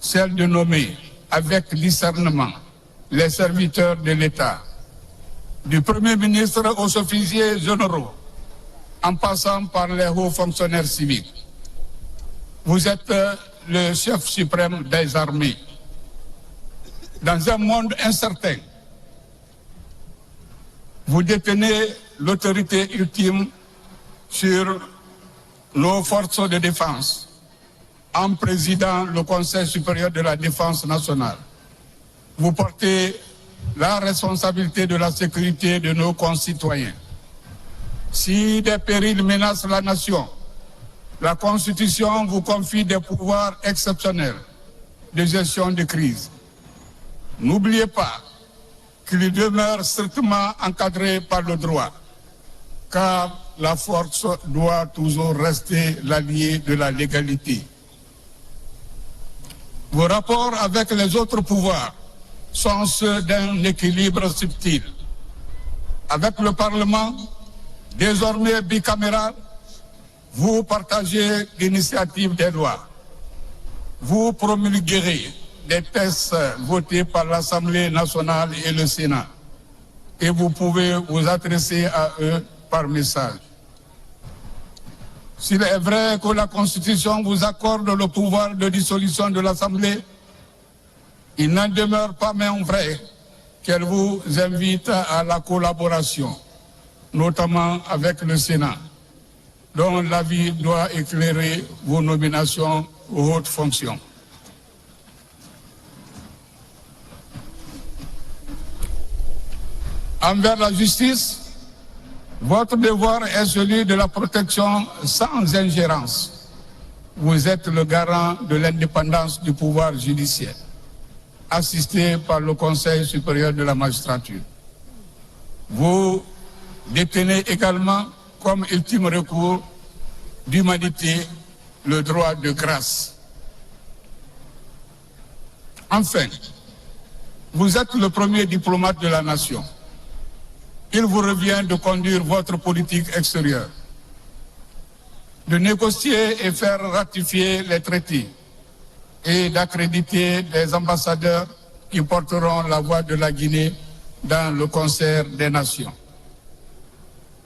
celle de nommer avec discernement les serviteurs de l'État, du Premier ministre aux officiers généraux, en passant par les hauts fonctionnaires civiques. Vous êtes le chef suprême des armées. Dans un monde incertain, vous détenez l'autorité ultime sur nos forces de défense, en présidant le Conseil supérieur de la défense nationale. Vous portez la responsabilité de la sécurité de nos concitoyens. Si des périls menacent la nation, la Constitution vous confie des pouvoirs exceptionnels de gestion de crise. N'oubliez pas qu'il demeure strictement encadré par le droit, car la force doit toujours rester l'allié de la légalité. Vos rapports avec les autres pouvoirs sont ceux d'un équilibre subtil. Avec le Parlement, désormais bicaméral, vous partagez l'initiative des lois. Vous promulguerez des textes votés par l'Assemblée nationale et le Sénat. Et vous pouvez vous adresser à eux par message. S'il est vrai que la Constitution vous accorde le pouvoir de dissolution de l'Assemblée, il n'en demeure pas moins vrai qu'elle vous invite à la collaboration, notamment avec le Sénat, dont l'avis doit éclairer vos nominations aux hautes fonctions. Envers la justice, votre devoir est celui de la protection sans ingérence. Vous êtes le garant de l'indépendance du pouvoir judiciaire, assisté par le Conseil supérieur de la magistrature. Vous détenez également comme ultime recours d'humanité le droit de grâce. Enfin, vous êtes le premier diplomate de la nation. Il vous revient de conduire votre politique extérieure, de négocier et faire ratifier les traités et d'accréditer les ambassadeurs qui porteront la voix de la Guinée dans le concert des nations.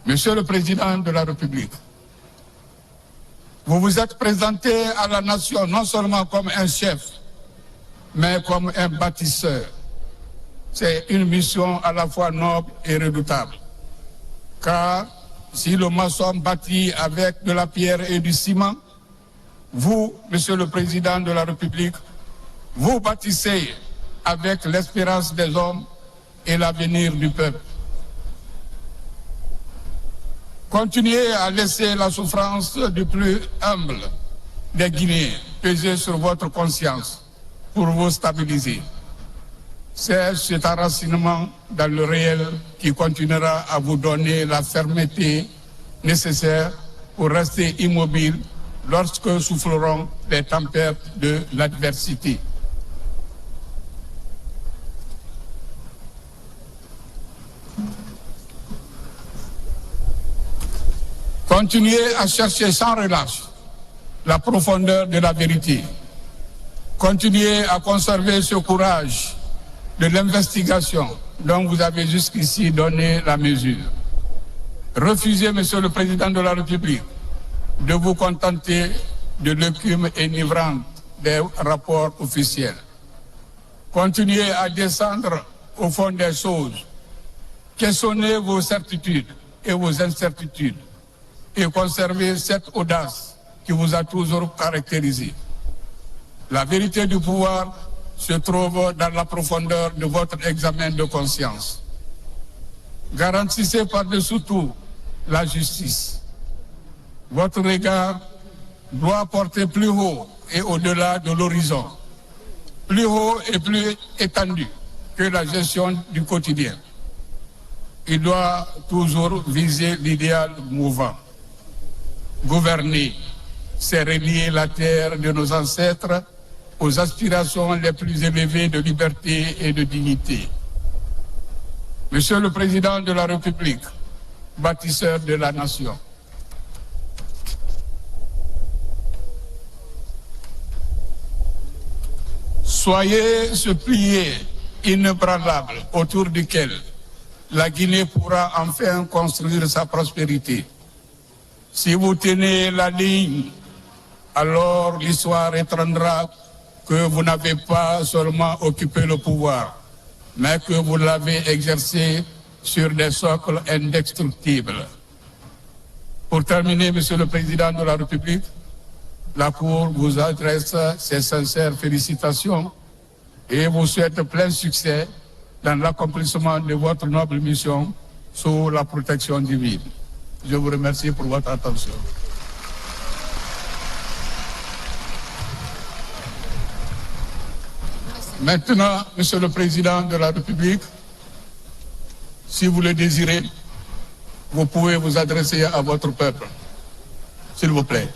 Monsieur le Président de la République, vous vous êtes présenté à la nation non seulement comme un chef, mais comme un bâtisseur. C'est une mission à la fois noble et redoutable. Car si le maçon bâtit avec de la pierre et du ciment, vous, Monsieur le Président de la République, vous bâtissez avec l'espérance des hommes et l'avenir du peuple. Continuez à laisser la souffrance du plus humble des Guinéens peser sur votre conscience pour vous stabiliser. C'est cet enracinement dans le réel qui continuera à vous donner la fermeté nécessaire pour rester immobile lorsque souffleront les tempêtes de l'adversité. Continuez à chercher sans relâche la profondeur de la vérité. Continuez à conserver ce courage de l'investigation dont vous avez jusqu'ici donné la mesure. Refusez, Monsieur le Président de la République, de vous contenter de l'écume enivrante des rapports officiels. Continuez à descendre au fond des choses. Questionnez vos certitudes et vos incertitudes et conservez cette audace qui vous a toujours caractérisé. La vérité du pouvoir se trouve dans la profondeur de votre examen de conscience. Garantissez par-dessus tout la justice. Votre regard doit porter plus haut et au-delà de l'horizon, plus haut et plus étendu que la gestion du quotidien. Il doit toujours viser l'idéal mouvant. Gouverner, c'est relier la terre de nos ancêtres aux aspirations les plus élevées de liberté et de dignité. Monsieur le Président de la République, bâtisseur de la nation, soyez ce pilier inébranlable autour duquel la Guinée pourra enfin construire sa prospérité. Si vous tenez la ligne, alors l'histoire retiendra que vous n'avez pas seulement occupé le pouvoir, mais que vous l'avez exercé sur des socles indestructibles. Pour terminer, Monsieur le Président de la République, la Cour vous adresse ses sincères félicitations et vous souhaite plein succès dans l'accomplissement de votre noble mission sous la protection divine. Je vous remercie pour votre attention. Maintenant, Monsieur le Président de la République, si vous le désirez, vous pouvez vous adresser à votre peuple. S'il vous plaît.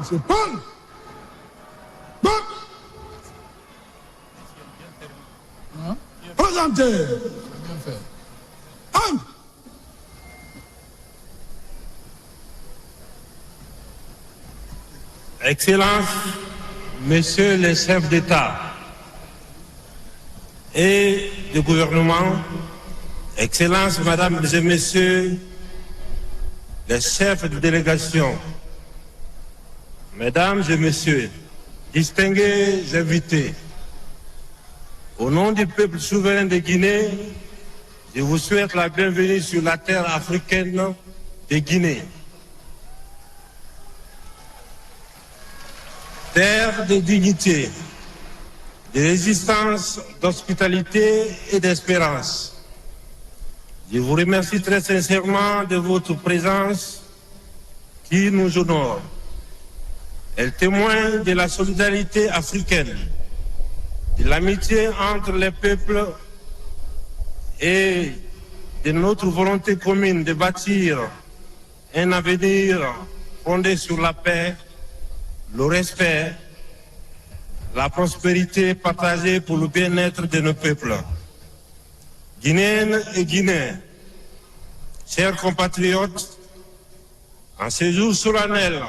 C'est bon. Bon. Présentez. Un. Excellences, Messieurs les chefs d'État et de gouvernement, Excellences, Mesdames et Messieurs les chefs de délégation, Mesdames et Messieurs, distingués invités, au nom du peuple souverain de Guinée, je vous souhaite la bienvenue sur la terre africaine de Guinée. Terre de dignité, de résistance, d'hospitalité et d'espérance. Je vous remercie très sincèrement de votre présence qui nous honore. Elle témoigne de la solidarité africaine, de l'amitié entre les peuples et de notre volonté commune de bâtir un avenir fondé sur la paix, le respect, la prospérité partagée pour le bien-être de nos peuples. Guinéennes et Guinéens, chers compatriotes, en ces jours solennels,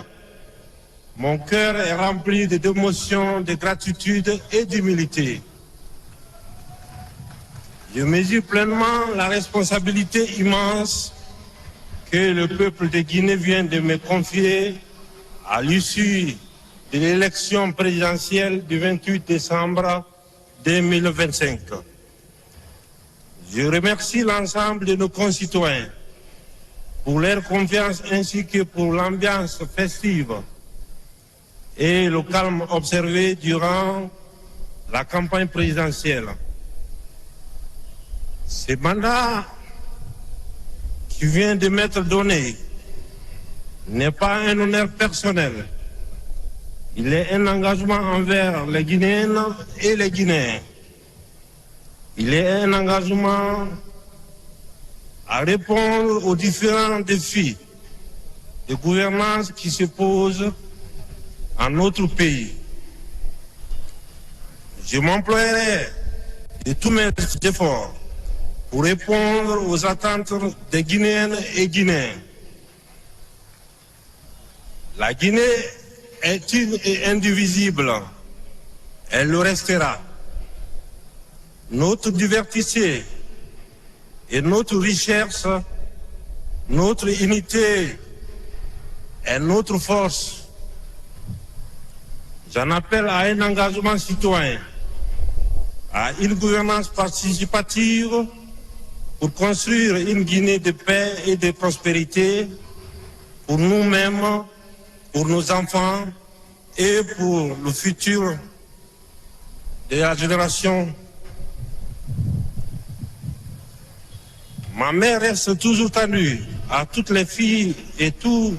mon cœur est rempli d'émotions, de gratitude et d'humilité. Je mesure pleinement la responsabilité immense que le peuple de Guinée vient de me confier à l'issue de l'élection présidentielle du 28 décembre 2025. Je remercie l'ensemble de nos concitoyens pour leur confiance ainsi que pour l'ambiance festive et le calme observé durant la campagne présidentielle. Ce mandat qui vient de m'être donné n'est pas un honneur personnel. Il est un engagement envers les Guinéennes et les Guinéens. Il est un engagement à répondre aux différents défis de gouvernance qui se posent en notre pays. Je m'emploierai de tous mes efforts pour répondre aux attentes des Guinéennes et Guinéens. La Guinée est une et indivisible. Elle le restera. Notre diversité et notre richesse, notre unité est notre force. J'en appelle à un engagement citoyen, à une gouvernance participative pour construire une Guinée de paix et de prospérité pour nous-mêmes, pour nos enfants et pour le futur de la génération. Ma mère reste toujours tendue à toutes les filles et tous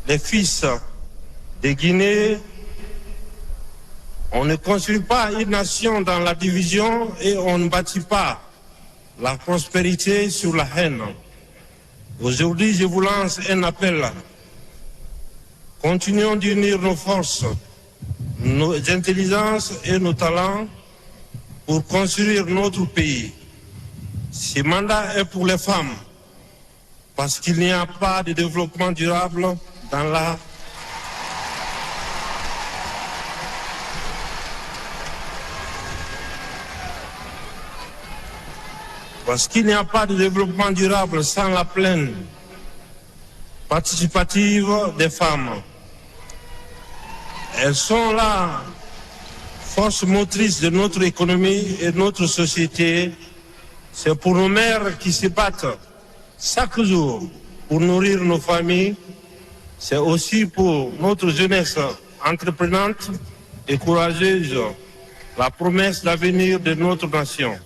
les fils de Guinée. On ne construit pas une nation dans la division et on ne bâtit pas la prospérité sur la haine. Aujourd'hui, je vous lance un appel. Continuons d'unir nos forces, nos intelligences et nos talents pour construire notre pays. Ce mandat est pour les femmes, parce qu'il n'y a pas de développement durable dans la Parce qu'il n'y a pas de développement durable sans la pleine participative des femmes. Elles sont la force motrice de notre économie et de notre société. C'est pour nos mères qui se battent chaque jour pour nourrir nos familles. C'est aussi pour notre jeunesse entreprenante et courageuse, la promesse d'avenir de notre nation.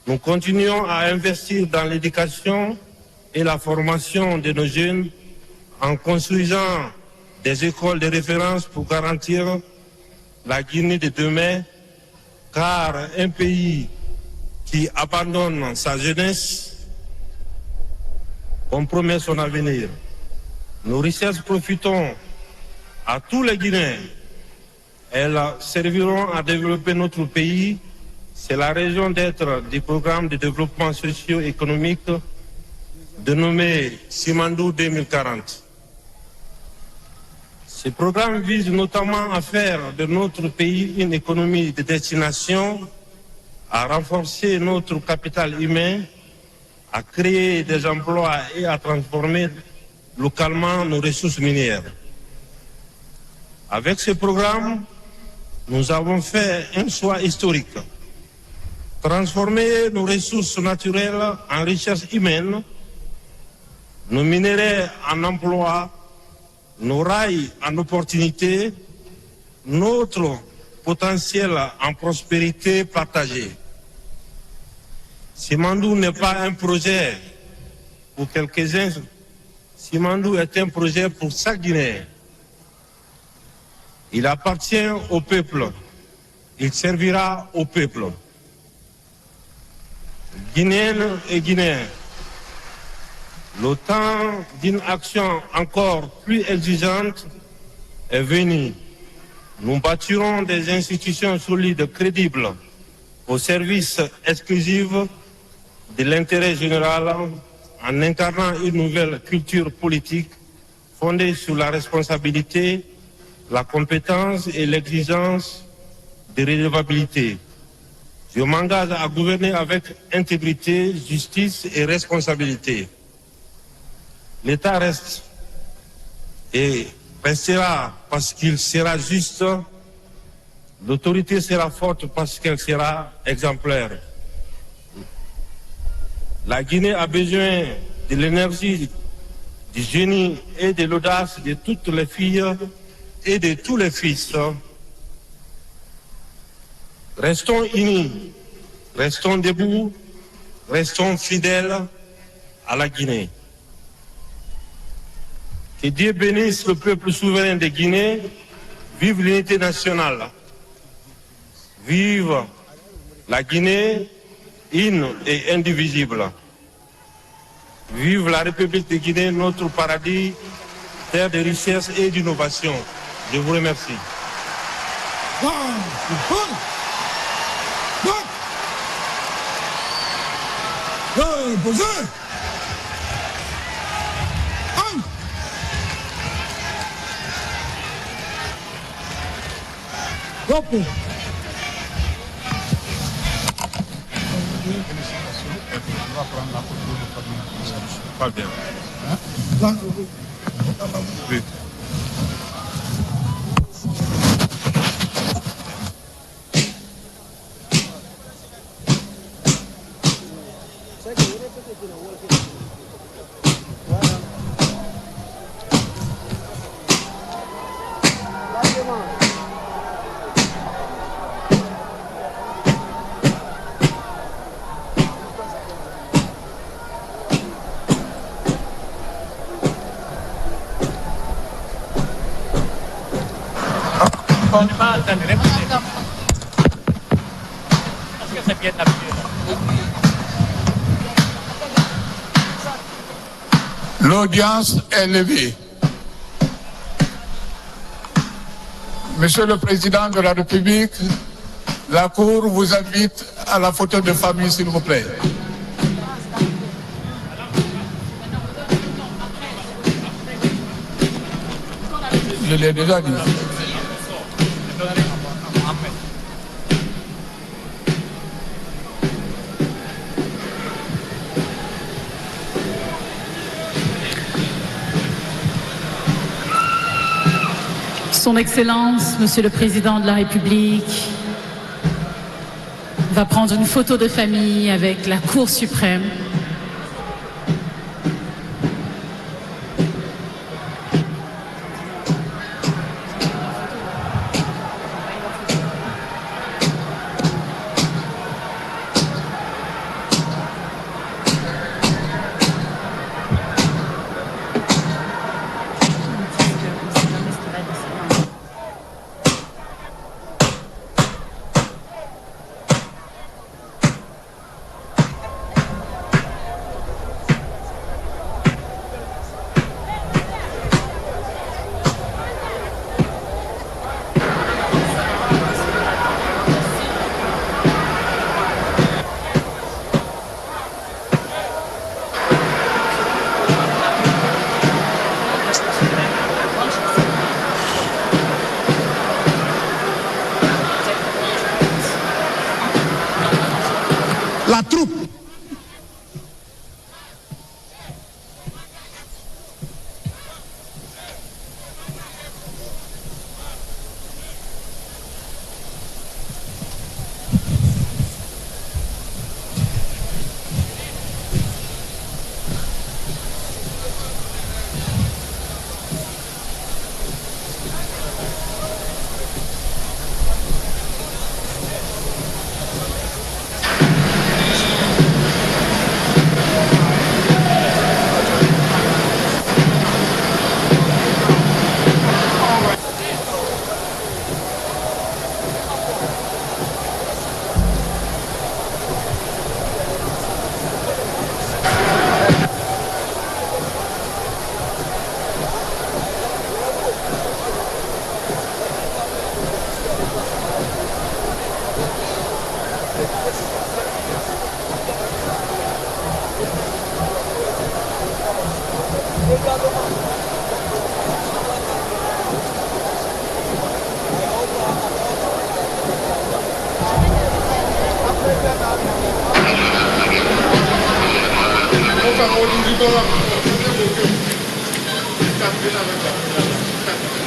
Nous continuons à investir dans l'éducation et la formation de nos jeunes en construisant des écoles de référence pour garantir la Guinée de demain, car un pays qui abandonne sa jeunesse compromet son avenir. Nos richesses profiteront à tous les Guinéens. Elles serviront à développer notre pays. C'est la raison d'être du programme de développement socio-économique dénommé Simandou 2040. Ce programme vise notamment à faire de notre pays une économie de destination, à renforcer notre capital humain, à créer des emplois et à transformer localement nos ressources minières. Avec ce programme, nous avons fait un choix historique. Transformer nos ressources naturelles en richesses humaines, nos minéraux en emplois, nos rails en opportunités, notre potentiel en prospérité partagée. Simandou n'est pas un projet pour quelques-uns. Simandou est un projet pour chaque Guinéen. Il appartient au peuple. Il servira au peuple. Guinéennes et Guinéens, le temps d'une action encore plus exigeante est venu. Nous bâtirons des institutions solides, crédibles, au service exclusif de l'intérêt général, en incarnant une nouvelle culture politique fondée sur la responsabilité, la compétence et l'exigence de redevabilité. Je m'engage à gouverner avec intégrité, justice et responsabilité. L'État reste et restera parce qu'il sera juste. L'autorité sera forte parce qu'elle sera exemplaire. La Guinée a besoin de l'énergie, du génie et de l'audace de toutes les filles et de tous les fils. Restons unis, restons debout, restons fidèles à la Guinée. Que Dieu bénisse le peuple souverain de Guinée. Vive l'unité nationale. Vive la Guinée, une et indivisible. Vive la République de Guinée, notre paradis, terre de richesse et d'innovation. Je vous remercie. Pas bien. Oui. L'audience est levée. Monsieur le Président de la République, la Cour vous invite à la photo de famille, s'il vous plaît. Je l'ai déjà dit. Son Excellence, Monsieur le Président de la République, va prendre une photo de famille avec la Cour suprême. La troupe. Gracias.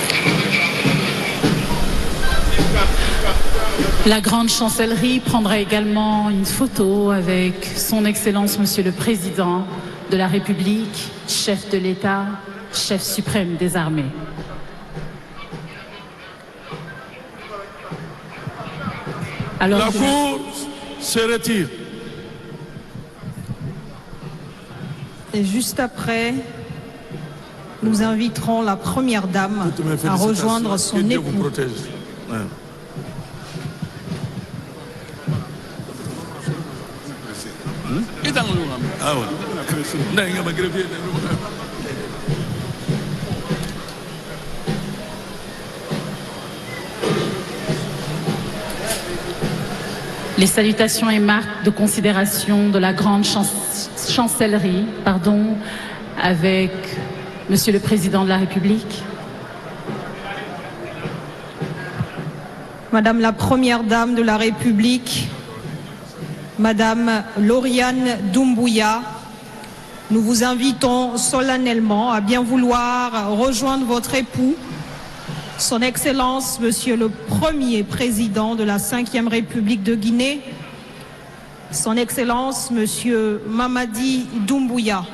La grande chancellerie prendra également une photo avec son Excellence Monsieur le Président de la République, chef de l'État, chef suprême des armées. Alors, la Cour se retire. Et juste après, nous inviterons la Première Dame à rejoindre son époux. Que Dieu vous protège. Ouais. Ah ouais. les salutations et marques de considération de la grande chancellerie, avec Monsieur le Président de la République. Madame la Première Dame de la République, Madame Lauriane Doumbouya, nous vous invitons solennellement à bien vouloir rejoindre votre époux, Son Excellence, Monsieur le Premier Président de la 5e République de Guinée, Son Excellence, Monsieur Mamadi Doumbouya.